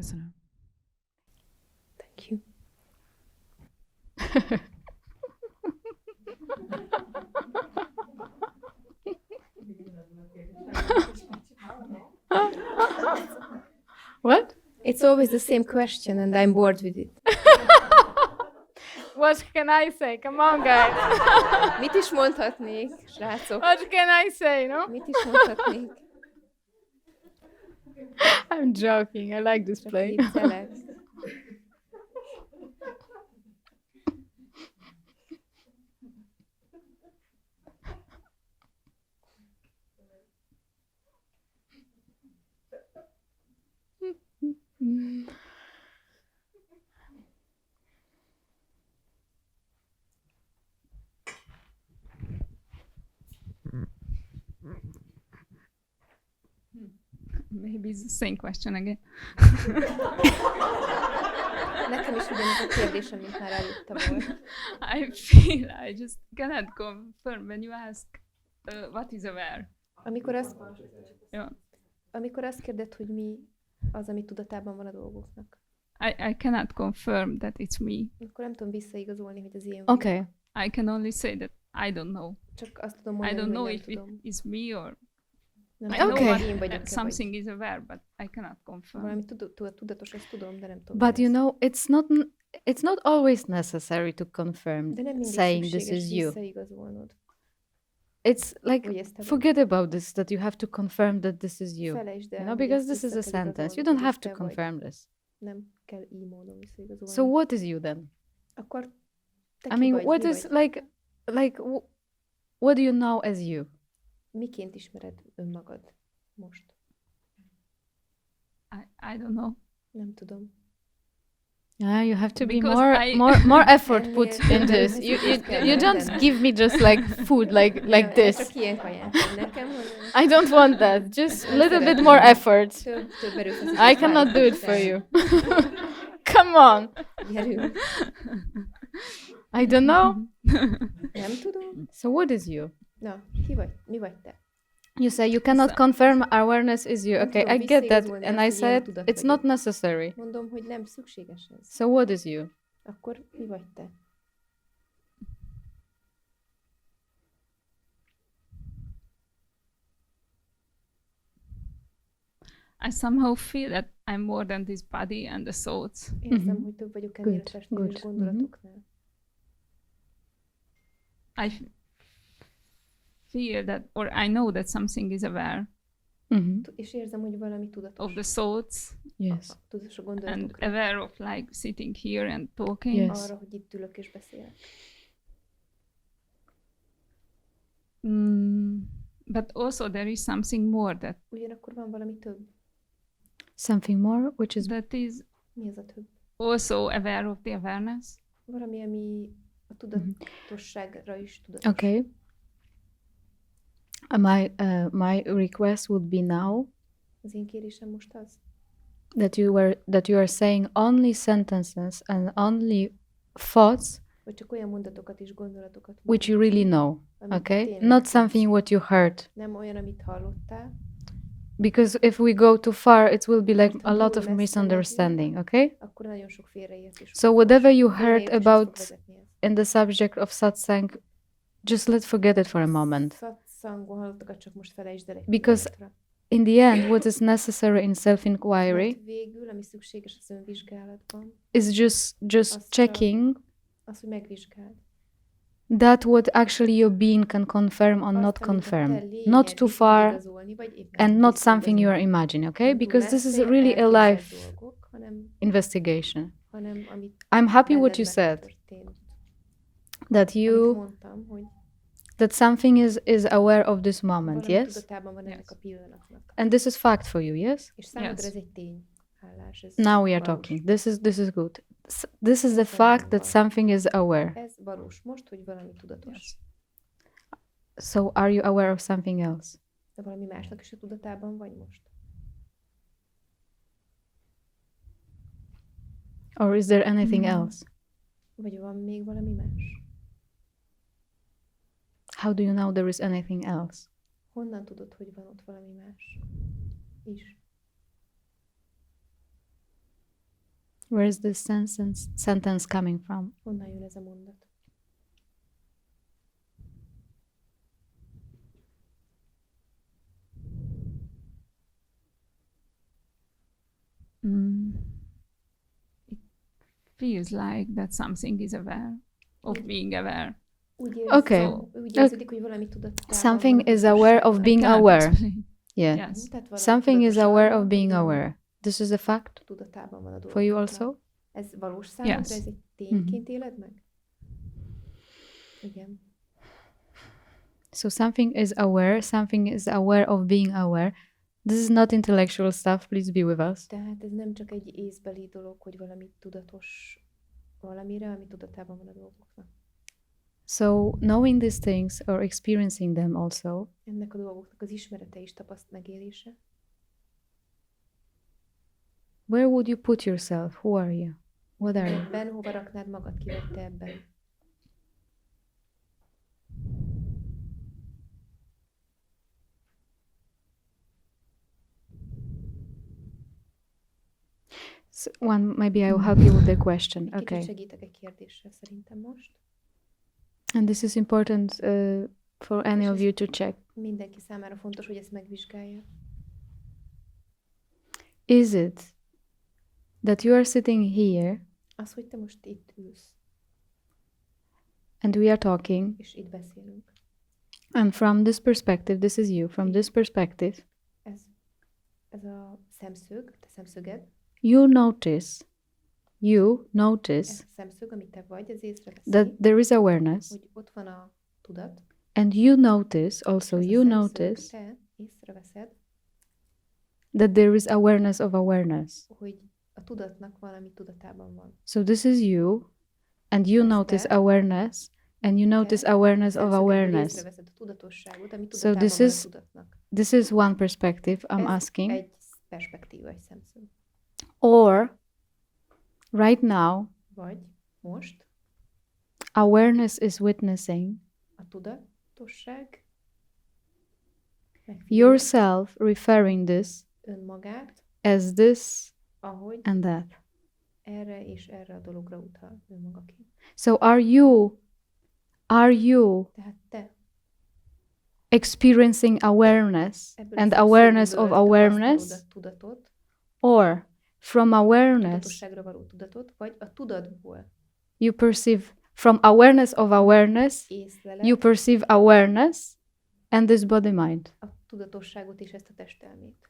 Köszönöm. Thank you. What? It's always the same question and I'm bored with it. What can I say? Come on, guys. Mit is mondhatnék, srácok? What can I say, no? Mit is mondhatnék? I'm joking. I like this Csak play. viccelek. Maybe it's the same question again. Nekem is ugyanaz a kérdésem, mint már előtte volt. I feel I just cannot confirm when you ask what is aware. Amikor azt, Yeah. amikor azt kérded, hogy mi az, ami tudatában van a dolgoknak, I cannot confirm that it's me. akkor nem tudom visszaigazolni, hogy az én vagy. Okay. I can only say that I don't know. Csak azt tudom I mondani, don't know hogy if nem it tudom. is me or Nem I tudom, Okay. know hogy én what, vagyok something is aware, but I cannot confirm. Valami tudatos, azt tudom, de nem tudom. But mi you ez. know, it's not always necessary to confirm De nem mindig saying this szükséges is you. visszaigazolnod. It's like Hogy ezt te forget about this that you have to confirm that this is you. felejtsd el, You know, hogy because ezt this is a vissza kell sentence. You igazolnod, don't hogy have ezt to te vagy. confirm this. Nem kell így módon visszaigazolni. So what is you then? Akkor te I ki mean, vagy, what mi is vagy? what do you know as you? Miként ismered önmagad most? I don't know. Nem tudom. Yeah, you have to be Because more effort Ennél put in többet this. ezt kell You don't tenni. give me just like food like Nem, this. Csak ilyen kaját ad nekem, hanem I don't want that. Just a Nem little bit szeretném. more effort. több erőfeszítést I cannot do it for várok you. Come on. Gyerünk. I don't know. Nem tudom. So what is you? Na, ki vagy? Mi vagy te? You say you cannot So- confirm awareness is you. Nem Okay, tudom I get that. visszaigazolni And azt, I hogy ilyen said tudat it's not vagyok. necessary. Mondom, hogy nem szükséges ez. So what is you? Akkor mi vagy te? I somehow feel that I'm more than this body and the thoughts. Érzem, Mhm. hogy több vagyok ennél a Good, testnél good. és gondolatoknál. I feel that, or I know that something is aware És érzem, hogy valami tudatos. of the thoughts Yes. Tudatos a and gondolatokra. aware of like sitting here and talking. Yes. Arra, hogy itt ülök és beszélek. But also there is something more Ugyanakkor van valami több. Something more, which is that is Mi az a több? also aware of the awareness. Valami, ami a tudatosságra is tudatos. okay. My request would be now Az én kérésem most az, that you are saying only sentences and only thoughts hogy csak olyan mondatokat és gondolatokat which you really know. amit Okay, tényleg not tudsz. something what you heard. Nem olyan, amit hallottál, Because if we go too far, it will be like Mert a ha lot túl of messze misunderstanding. Okay. akkor nagyon sok félreértés. So whatever you heard félreértéshez fog about vezetni ez. in the subject of satsang, just let's forget it for a moment. Szatszangon hallottakat csak most felejtsd el egy Because pillanatra. In the end, what is necessary in self-inquiry Mert végül, ami szükséges az önvizsgálatban, is just Azt checking az, hogy megvizsgáld. that what actually your being can confirm or Azt, not amit a te confirm, lényed not too vissza tud far igazolni, vagy éppen and nem not vissza something you are igazolni. imagining, okay? Nem túl Because this is messze really a elképzelt life dolgok, hanem investigation. amit I'm happy what benned you said, megtörtént. that Amit you mondtam, hogy that something is aware of this moment, valami yes? tudatában van ennek Yes. a pillanatnak. And this is fact for you, yes? És számodra Yes. ez egy tényállás. Ez Now we are valós. talking. This is good. This is the Ez fact valóban that van. something is aware. Ez valós most, hogy valami tudatos. Yes. So are you aware of something else? De valami másnak is a tudatában vagy most. Or is there anything Mm. else? Vagy van még valami más? How do you know there is anything else? Honnan tudod, hogy van ott valami más is? Where is this sentence coming from? Honnan jön ez a mondat? It feels like that something is aware of being aware. Okay. Úgy érződik, hogy valami tudatában Something van a is aware of tudatosságban. being Cannot aware. explain. Yeah. Yes. Tehát valami Something is tudatosan aware van, of being hogy aware. This is a fact Tudatában van a for you dolgoknak. also? Ez valós számodra? Yes. Ez egy tényként éled meg? Igen. So something is aware of being aware. This is not intellectual stuff, please be with us. Tehát ez nem csak egy észbeli dolog, hogy valami tudatos valamire, ami tudatában van a dolgoknak. So knowing these things or experiencing them also, Ennek a dolgoknak az ismerete és megélése. where would you put yourself? Who are you? What are you? Ebben hova raknád magad, ki vagy te ebben? So maybe I will help you with the question. Kicsit Okay. segítek egy kérdésre szerintem most. And this is important for any of you to check. Mindenki számára fontos, hogy ezt megvizsgálja. Is it that you are sitting here Az, hogy te most itt ülsz, and we are talking, és itt beszélünk. and from this perspective, this is you, from this perspective, Ez a szemszög, te szemszöged, you notice ez a szemszög, amit te vagy, ez észreveszi, that there is awareness, hogy ott van a tudat. and you notice, also Ez a you szemszög, notice te észreveszed, that there is awareness of awareness. hogy a tudatnak valami tudatában van. So this is you, and you Ez notice te. awareness, and you notice awareness of Szemszögedből awareness. észreveszed a tudatosságot, ami So tudatában this van is- a tudatnak. This is one perspective I'm Ez asking. egy perspektíva, egy szemszög. Or right now, Vagy most awareness is witnessing a tudatosság megfigyeli yourself referring this önmagát, as this ahogy and that. erre és erre a dologra utal önmagaként. So are you Tehát te experiencing awareness ebből and a awareness of szemszögből awareness, tapasztalod a tudatot, or from awareness tudatosságra való tudatot, vagy a tudatból you perceive, from awareness of awareness, észleled you perceive awareness and this body mind. a tudatosságot és ezt a testelmét.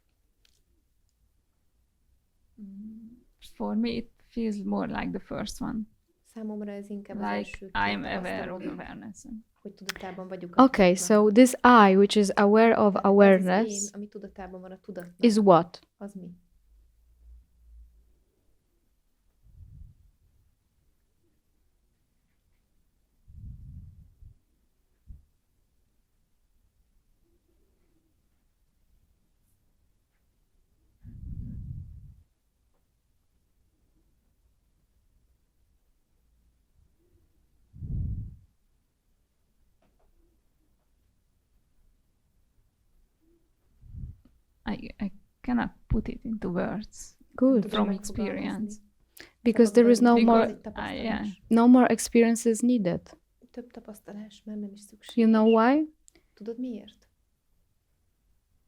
For me, it feels more like the first one. Számomra ez inkább az Like első I'm két aware of tapasztalat, awareness. hogy tudatában vagyok a Okay, tudatnak. so this I, which is aware of Ez az awareness, én, ami tudatában van a tudatnak, is what? az mi? I cannot put it into words Good. Tudom from megfogalmazni. experience. Because there is no Because more Egy tapasztalás. no more experiences needed. Több tapasztalás, mert nem is szükséges. You know why? Tudod miért?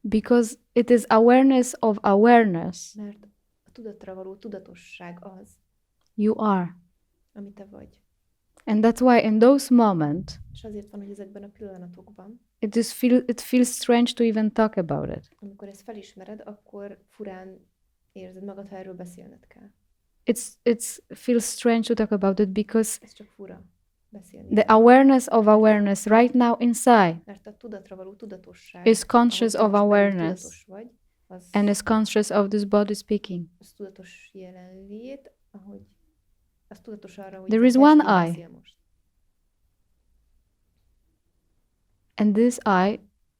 Because it is awareness of awareness. Mert a tudatra való tudatosság az, You are. ami te vagy. And that's why in those moments És azért van, hogy ezekben a pillanatokban, it feels strange to even talk about it. amikor ezt felismered, akkor furán érzed magad, ha erről beszélned kell. It's feels strange to talk about it because Ez csak fura beszélni. the erről. awareness of awareness right now inside Mert a tudatra való tudatosság, is conscious ahogy of most benned awareness tudatos vagy, az, and is conscious of this body speaking. az tudatos jelenlét, ahogy az tudatos arra, hogy There a is one testről I. beszél most. And this I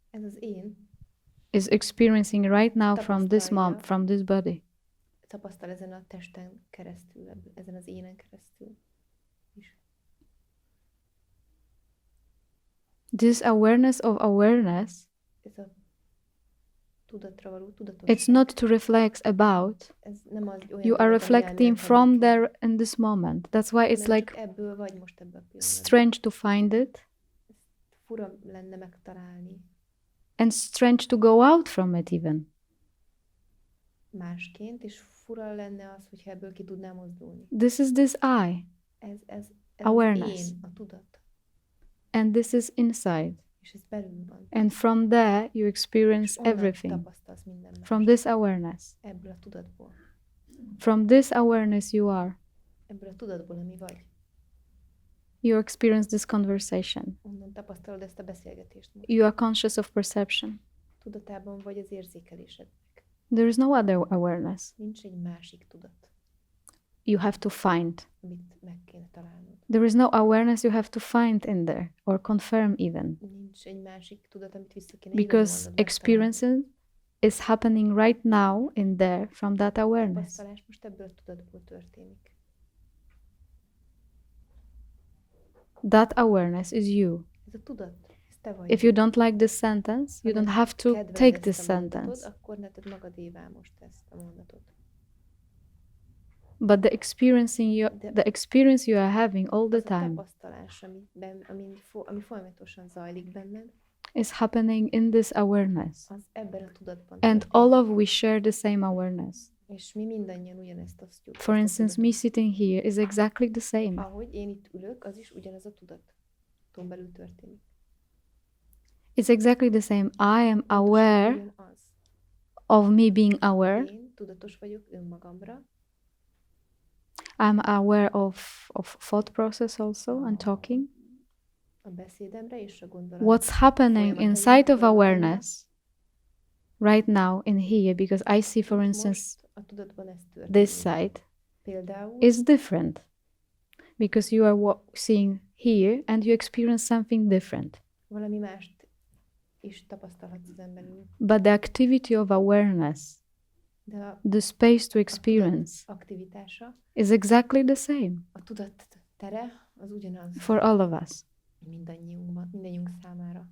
Ez az én is experiencing right now from this Tapasztalja. from this body. tapasztal ezen a testen keresztül, ezen az énen keresztül is. This awareness of awareness Ez a tudatra való tudatosság. It's not to reflect about. Ez nem az olyan You are dolog, ami reflecting ellen from vagyunk, there in this moment. That's why it's hanem like csak ebből vagy most ebben a pillanatban. strange to find it Fura lenne megtalálni and strange to go out from it even. másként, és fura lenne az, hogyha ebből ki tudnál mozdulni. This is this I, Ez Awareness. az én, a tudat, and this is inside. és ez belül van. And from there you És experience onnan everything. tapasztalsz minden más. From this awareness. Ebből a tudatból. From this awareness you are. Ebből a tudatból, ami vagy. You experience this conversation. Onnan tapasztalod ezt a beszélgetést. Most. You are conscious of perception. Tudatában vagy az érzékelésednek. There is no other awareness. Nincs egy másik tudat, You have to find. amit meg kéne találnod. There is no awareness you have to find in there or confirm even. Nincs egy másik tudat, amit vissza kéne Because igazolnod, experiencing is happening right now in there from that awareness. tapasztalás most ebből a tudatból történik. That awareness is you. Ez a tudat, ez te vagy. If you don't like this sentence, you Ha don't nem have to kedveled take ezt this a mondatot, sentence. akkor ne tedd magadévá most ezt a mondatot. But the experience you are having all the Az a time tapasztalás, ami folyamatosan zajlik benned, is happening in this awareness. az ebben a tudatban And történik. all of we share the same awareness. És mi mindannyian ugyanezt osztjuk. For ezt a instance, me tudatot. sitting here is exactly the same. Ahogy én itt ülök, az is ugyanaz a tudaton belül történik. It's exactly the same. I am Pontosan aware ugyanaz. of me being aware. Én tudatos vagyok önmagamra, I'm aware of thought process also and talking. a beszédemre és a gondolatomra. What's happening Folyamataim, inside of folyamataimra. awareness right now in here, because I see, for instance, Most a tudatban ez történik. this side Például is different because you are seeing here and you experience something different. valami mást is tapasztalhatsz ezen belül. But the activity of awareness, De a the space to tudat experience, aktivitása, is exactly the same a tudat tere az ugyanaz for all of us. mindannyiunk számára.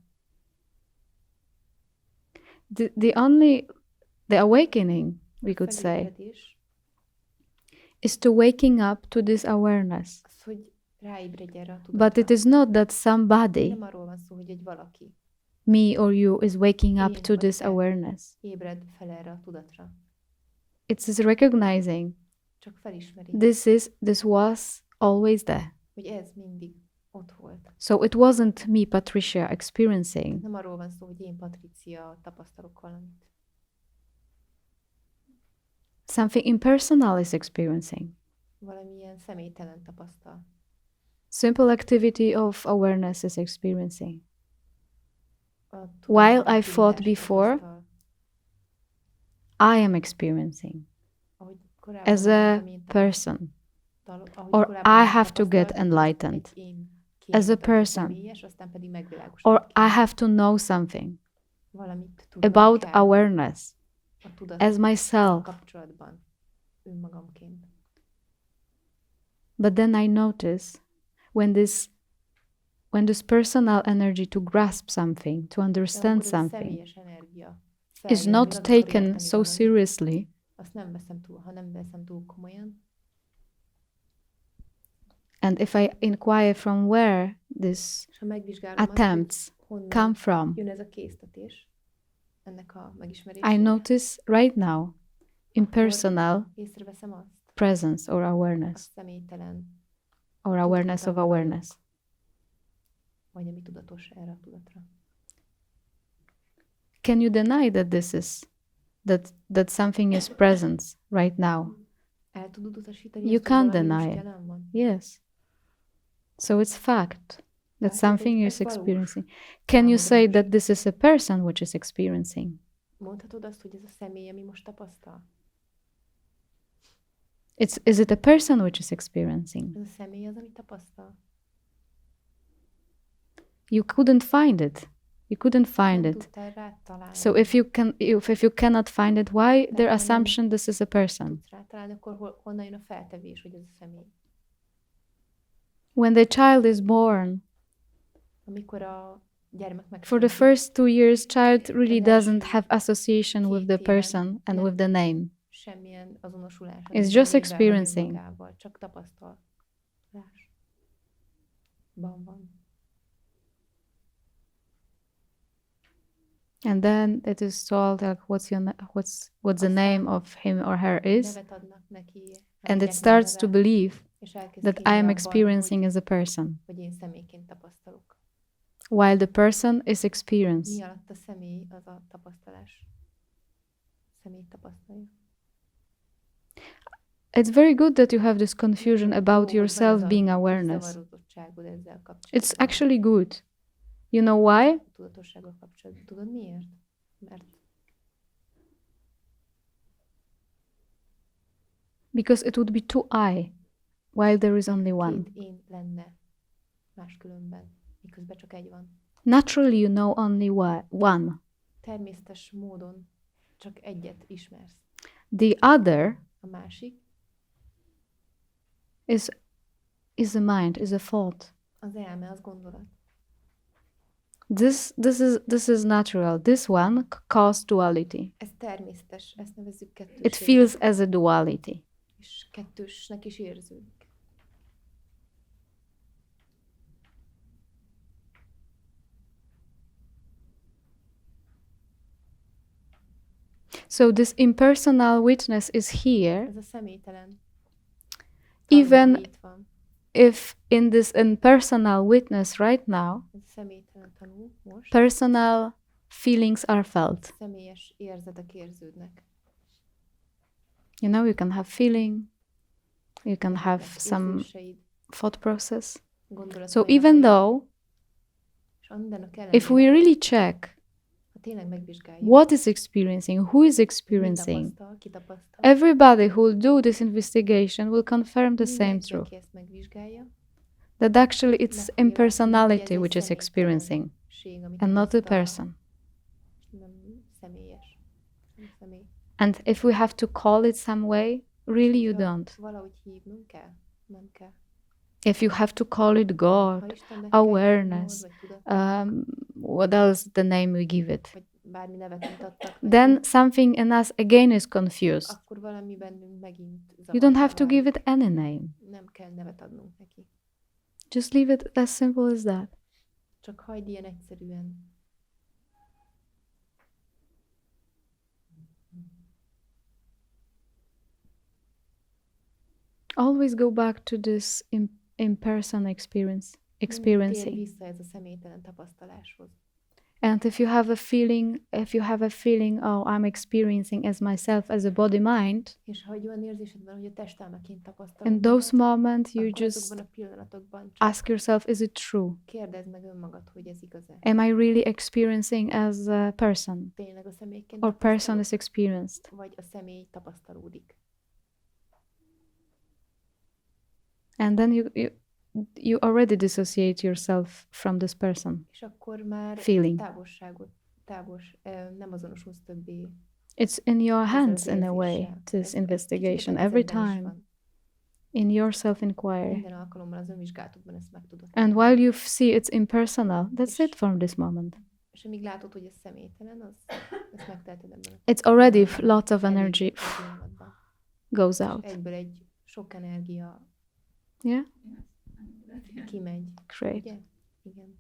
The awakening, we could say, Felébredés is to waking up to this awareness. az, hogy ráébredj erre a But tudatra. it is not that somebody, Nem arról van szó, hogy egy valaki me or you, is waking up Én to vagy this te. awareness. ébred fel erre a tudatra. It's just recognizing Csak felismeri, this was always there. hogy ez mindig ott volt. So it wasn't me, Patricia, experiencing. Nem arról van szó, hogy én, Patricia, tapasztalok valamit. Something impersonal is experiencing. Valamilyen személytelen tapasztal. Simple activity of awareness is experiencing. A tudat While I aktivitást thought before, tapasztal. I am experiencing Ahogy korábban as a mondtam, én person, ahogy or korábban I have to get tapasztaltam, enlightened egy én as a képet, person, személyes, aztán pedig or megvilágosodott I have to know something valamit tudnom about kell awareness a tudat as myself. kapcsolatban önmagamként. But then I notice when this personal energy to grasp something, to De understand akkor ez a something, személyes energia is feljön, not amikor érteni taken so valamit, seriously, azt nem veszem túl, ha nem veszem túl komolyan, and if I inquire from where this és ha megvizsgálom azt, hogy attempts honnan come from, jön ez a késztetés, ennek a I megismerése, notice right now impersonal észreveszem azt, presence or a awareness, személytelen, or awareness of awareness. vagy ami tudatos erre a tudatra. Can you deny that this is that something is present right now? El tudod utasítani You azt, hogy can't valami deny most it. jelen van? Yes. So it's fact that Hát, something ez is valós. experiencing. Can you say that this is a person which is experiencing? Mondhatod azt, hogy ez a személy, ami most tapasztal? Is it a person which is experiencing? Ez a személy az, ami tapasztal? You couldn't find it. You couldn't find Nem it. tudtál rá találni. So if you cannot find it, why their assumption this is a person? Tudsz rá találni, akkor honnan jön a feltevés, hogy ez a személy? When the child is born, Amikor a gyermek For the megszenved. first 2 years, child really Az első doesn't have association with the 2 éven person and with the nem name. semmilyen azonosulás It's a just névvel vagy experiencing. önmagával, csak tapasztalás. Van. And then it is told like what's the name of him or her is, Nevet adnak neki, and it akinek starts to neve, believe és elkezd that hinni I am abban, experiencing as a person, hogy én személyként tapasztalok. while the person is Mi experience. alatt a személy az a tapasztalás. Személy tapasztalja. It's very good that you have this confusion Jó, about hogy yourself van ez being a kis awareness. zavarodottságod ezzel kapcsolatban. It's actually good. You know why? Tudatossággal kapcsolatban. Tudod miért? Mert Because it would be two I, while there is only one. két én lenne máskülönben, miközben csak egy van. Naturally, you know only one. Természetes módon csak egyet ismersz. The other A másik is a mind, is a thought. az elme, az gondolat. This is natural. This one causes duality. Ez természetes, ezt nevezzük It kettősségnek. feels as a duality. És kettősnek is érződik. So this impersonal witness is here, Ez a személytelen Even tanuló itt van. if in this impersonal witness right now, Ez a személytelen tanul most. personal feelings are felt. Személyes érzetek érződnek. You know, you can have feeling, you can have Vannak some érzéseid, thought process. gondolataid, So even though, és annak if ellenére, we really check ha tényleg megvizsgáljuk, what is experiencing, who is mi experiencing, tapasztal, ki tapasztal, everybody who will do this investigation will confirm the same mindenki, truth, aki ezt megvizsgálja, that actually it's megfogja, impersonality hogy ez which egy is experiencing személytelenség, amit and not the tapasztal, person. nem személyes. Nem személy. And if we have to call it some way, really you Ha don't. valahogy hívnunk kell? Nem kell. If you have to call it God, Ha Istennek kell awareness, hívnod, vagy tudat, what else the name we give it, vagy bármi nevet nem adtak neki, then something in us again is confused. akkor valami bennünk megint You don't have to zavarba give válik. it any name. Nem kell nevet adnunk neki. Just leave it as simple as that. Csak hagyd ilyen egyszerűen. Always go back to this in-person Mindig térj experiencing. vissza ez a személytelen tapasztaláshoz. And if you have a feeling, oh, I'm experiencing as myself as a body mind, És ha egy olyan érzésed van, hogy a testelmeként tapasztalod, in those moments you akkor just azokban a pillanatokban csak ask yourself, is it true? kérdezd meg önmagad, hogy ez igaz-e. Am I really experiencing as a person? Tényleg a személyként Or person tapasztalod, is experienced? vagy a személy tapasztalódik. And then you already dissociate yourself from this person. És akkor már Feeling. nem azonosulsz többé. It's in your ezzel hands az in a way, érzéssel. this Ez egy investigation, kicsit a every kezedben is time, van. in your self-inquiry. Minden alkalommal az önvizsgálatodban ezt meg tudod. And while you see it's impersonal, that's it from this moment. És amíg látod, hogy ez személytelen, ezt megteheted ebben. It's already lots of Elég energy a pillanatban. goes És out. egyből egy sok energia Yeah? kimegy. Great. Ugye? Igen.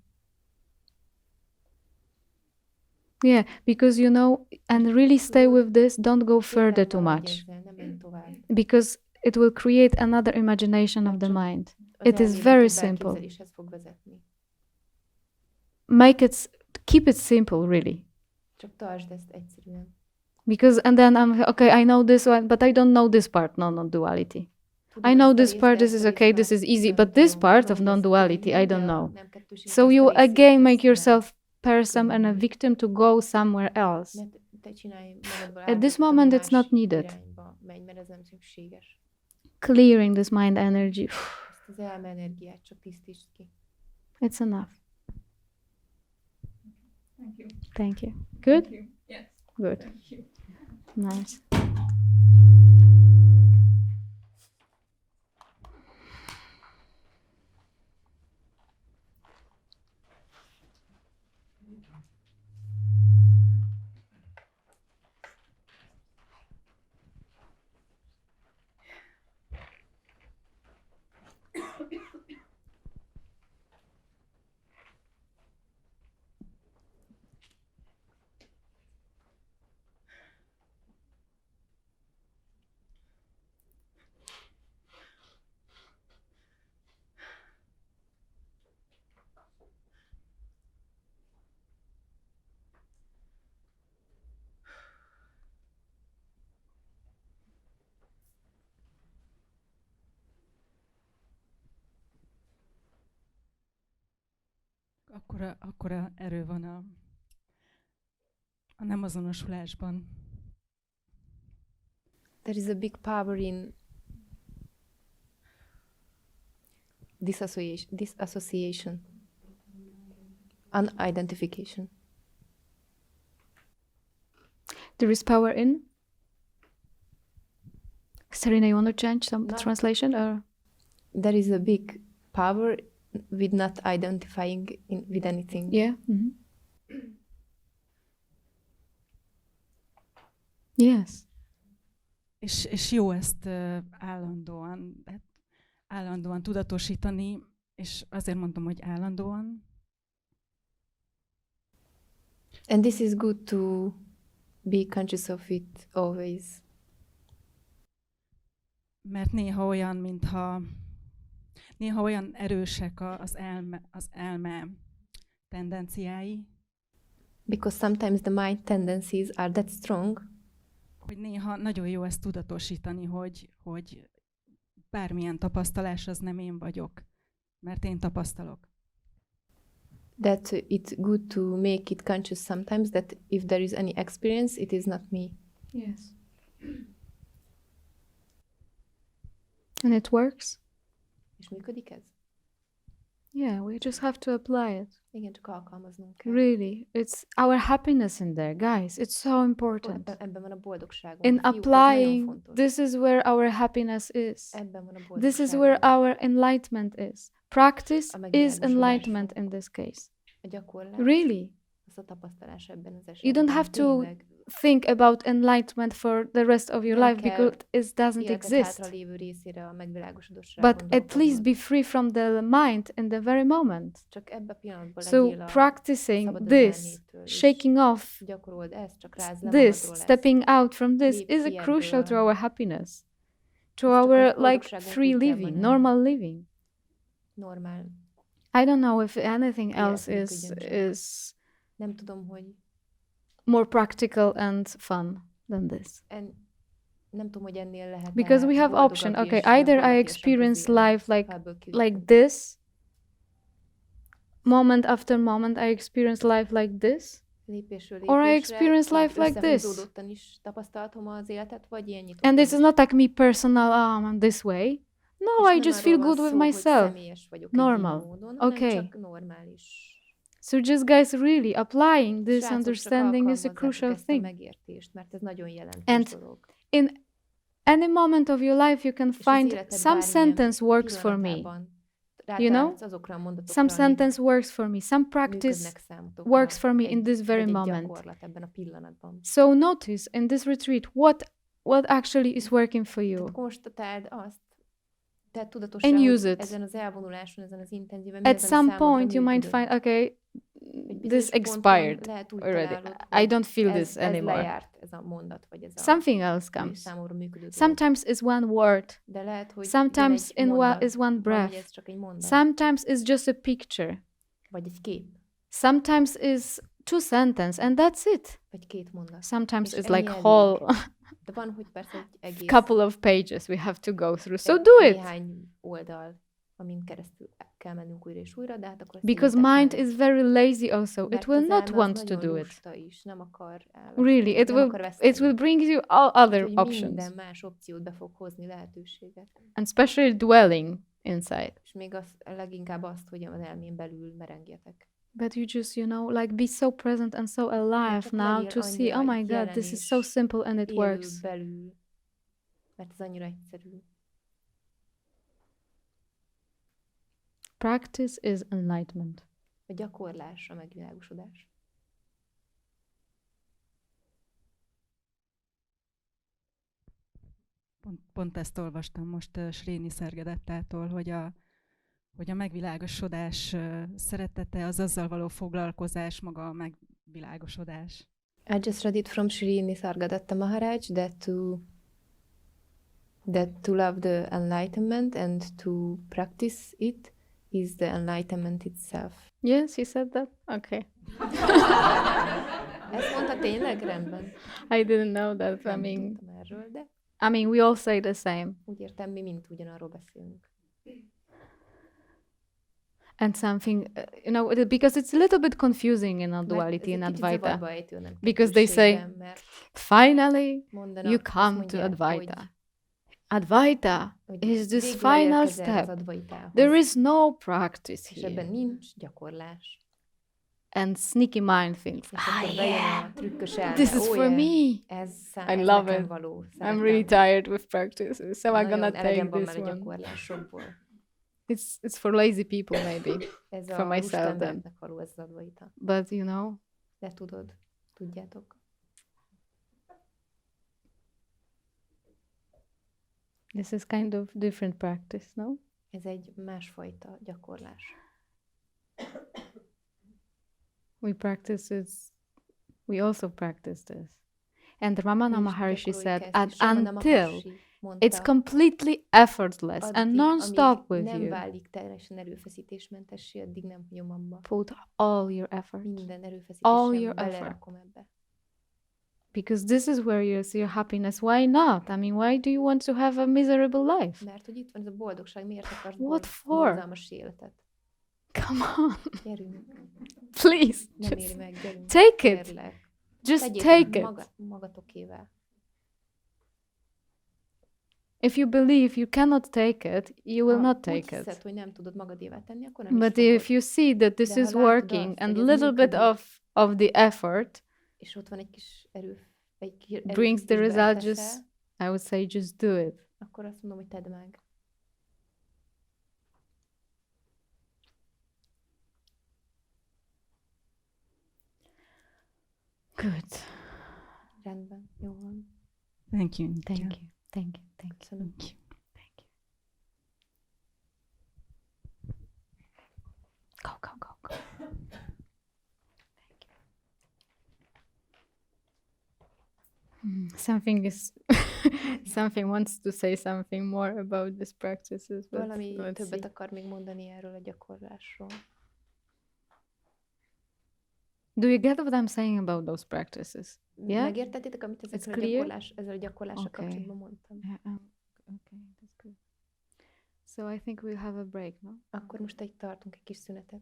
Yeah, because you know, and really stay with this, don't go further too Tényleg much, maradj ezzel, nem menj tovább. because it will create another imagination of the mind. Az It is elmélet very több simple. elképzeléshez fog vezetni. Keep it simple, really. Csak tartsd ezt egyszerűen. Because, and then okay, I know this one, but I don't know this part, non-duality. Tudom I know ezt a this részt, part, de this ezt is a okay, részt this is már easy, nem but this tudom. part Tudom, of hogy ezt non-duality, tudom, I de don't a know. nem kettőség So ezt a you részét again make nem yourself person and a tudom. victim to go somewhere else. Ne te csinálj magadból At this áldozatot, ami moment, it's not más needed. irányba megy, mert ez nem szükséges. Clearing this mind energy, Ezt az elme energiát csak tisztítsd ki. it's enough. Thank you. Thank you. Good? Thank you. Yes. Good. Thank you. Nice. Akkora erő van a nem azonosulásban. There is a big power in disassociation, unidentification. There is power in. Serena, you want to change some No. translation or? There is a big power with not identifying with anything. Yeah. Yes. És jó ezt állandóan tudatosítani, és azért mondom, hogy állandóan. And this is good to be conscious of it always. Mert néha olyan erősek az elme tendenciái, Because sometimes the mind tendencies are that strong hogy néha nagyon jó ezt tudatosítani, hogy bármilyen tapasztalás az nem én vagyok, mert én tapasztalok. that it's good to make it conscious sometimes that if there is any experience, it is not me. Yes. And it works? És működik ez? Yeah, we just have to apply it. Igen, csak alkalmaznunk kell. Really, it's our happiness in there, guys. It's so important. Ebben van a boldogságunk. In Fiúk, ez nagyon applying, fontos. this is where our happiness is. Ebben van a This is boldogságunk. where our enlightenment is. Practice A is megvilágosodásunk. enlightenment in this case. A gyakorlás, Really. az a tapasztalás ebben az esetben. You don't have to Tényleg, think about enlightenment for the rest of your Nem life kell because it doesn't életed exist. hátralévő részére a megvilágosodásra But at gondolkodnod. least be free from the mind in the very moment. Csak ebbe a pillanatban So legyél a practicing szabad az this, elmétől, és shaking off gyakorold ezt, csak rázd le this, magadról ezt. stepping out from this Lépj is ki crucial to ebből. our happiness, to Ez csak our a like boldogságunk free útjában living, áll. normal living. Normál. I don't know if anything else Életműködjön csak. is Nem tudom, hogy more practical and fun than this. nem tudom, hogy ennél lehet. Because we have option. Okay, either I experience life like this, moment after moment I experience life like this, or I experience life like this. is tapasztalhatom az életet, vagy ilyen nyitottan And this is is. not like me personal, I'm this way. No, És I nem just arról feel van good szó, with hogy myself. személyes vagyok egy Normal. ilyen módon, Okay. hanem csak normális. So just guys, really applying this Srácok, csak understanding is a alkalmazzátok crucial ezt a thing. megértést, mert ez nagyon jelentős And dolog. In any moment of your life, you can És az find életed some bármilyen sentence works for me. pillanatában You know? rátalálsz azokra a mondatokra, Some amik sentence works for me. Some practice működnek számotokra, works for me in egy- this very vagy egy moment. gyakorlat ebben a pillanatban. So notice in this retreat what actually is working for you. Tehát konstatáld azt, tehát And tudatosság, use hogy it. ezen az elvonuláson, ezen az intenzíven mi At az, ami some számodra point, you might működött. find, okay, Egy bizonyos this ponton expired lehet úgy already. találod, I hogy don't feel ez, this ez anymore. lejárt, ez a mondat, vagy ez a Something else ami comes. számomra működő dolog. Sometimes it's one word. De lehet, hogy Sometimes jön egy is mondat, one van, hogy breath. ez csak egy mondat, Sometimes it's just a picture. vagy egy kép, Sometimes is two sentence and that's it. vagy két mondat. Sometimes És it's ennyi like elég. whole De van, hogy persze egy egész couple of pages we have to go through. So egy do it. néhány oldal, amin keresztül kell mennünk újra és újra, de hát akkor ezt Because tegyétek mind meg. is very lazy also. It Mert will az not elme az want to nagyon do it. lusta is, nem akar elveszteni, Really, nem akar it veszteni. will bring you all other Úgyhogy options. minden más opciót be fog hozni, lehetőséget. And especially dwelling inside. És még leginkább azt, hogy az elmén belül merengjetek. But you just, like be so present and so alive csak now legyél to see, oh annyira my God, jelen this is és so simple and it élő works. belül, mert ez annyira egyszerű. Practice is enlightenment. A gyakorlás, a megvilágosodás. Pont ezt olvastam most Sréni Szergedettától, hogy a megvilágosodás szeretete, az azzal való foglalkozás, maga a megvilágosodás. I just read it from Sri Nisargadatta Maharaj that to love the enlightenment and to practice it is the enlightenment itself. Yes, he said that? Okay. Ezt mondta tényleg? Rendben. I didn't know that. I Nem mean, tudtam erről, de we all say the same. úgy értem, mi mind ugyanarról beszélünk. And something, because it's a little bit confusing in Mert Nonduality ez and egy kicsit Advaita. zavarba ejtőnek Because they say, kettősségben, mert finally, mondanak, you azt come to mondják, Advaita. Advaita hogy is this végül final elérkezel az step. Advaitához, There is no practice és ebben here. nincs gyakorlás. And sneaky mind thinks, És akkor bejön a trükkös elme, this is for me. ez I ez love nekem it. való. I'm really tired with practices, so I'm Nagyon gonna take elegem van this már a one. gyakorlásokból. It's for lazy people maybe, Ez for a myself then. lustaembereknek való ez az Advaita. But De tudjátok. this is kind of different practice, no? Ez egy másfajta gyakorlás. We also practice this. And Ramana Mi is Maharishi gyakoroljuk said, ezt, és Ramana until Maharshi mondta, it's completely effortless and addig, non-stop amíg with nem you. válik teljesen erőfeszítésmentessé, addig nem hagyom abba. Put all your effort. Minden All erőfeszítésem your belerakom ebbe. Because this is where you see your happiness. Why not? I mean, why do you want to have a miserable life? Mert hogy itt van ez a boldogság, miért akarsz What for? borzalmas életet? Come on, Gyerünk, please, nem éri just meg, gyerünk. take it. Kérlek. Just Tegyétek take it. magatokével. If you believe you cannot take it, you will Ha not úgy take hiszed, it. hogy nem tudod magadévá tenni, akkor nem But is if fogod. you see that this De is ha látod working azt, and hogy a ez little bit működik, of the effort és ott van egy kis brings the erőfeszítésbe result, teszel, just I would say just do it. akkor azt mondom, hogy tedd meg. Good. Rendben, jó van. Thank you. Thank you. Thank you. Thank you. Köszönöm. Thank you. Go. Something wants to say something more about these practices, but Valami let's többet see. akar még mondani erről a gyakorlásról. Do you get what I'm saying about those practices? Yeah? Megértettétek, amit ezzel a gyakorlással Okay. kapcsolatban mondtam? Yeah, okay, that's good. So I think we'll have a break, no? Akkor most tartunk egy kis szünetet.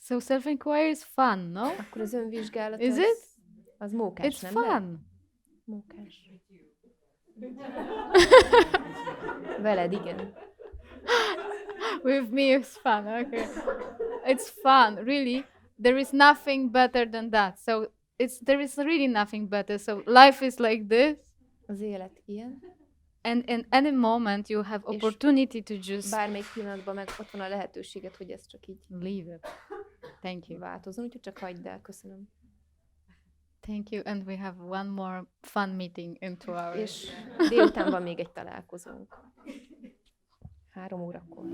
So self-inquiry is fun, no? Akkor az önvizsgálat Is it? az mókás, It's nem? fun. Mókás. Veled, igen. With me it's fun, okay. It's fun, really. There is nothing better than that. So there is really nothing better. So life is like this, Az élet ilyen. and in any moment you have opportunity to just Bármelyik pillanatban meg ott van a lehetőséget, hogy ez csak így leave it. Thank you. változzon, úgyhogy csak hagyd el. Köszönöm. Thank you. And we have one more fun meeting in 2 hours. És délután van még egy találkozónk. 3 órakor.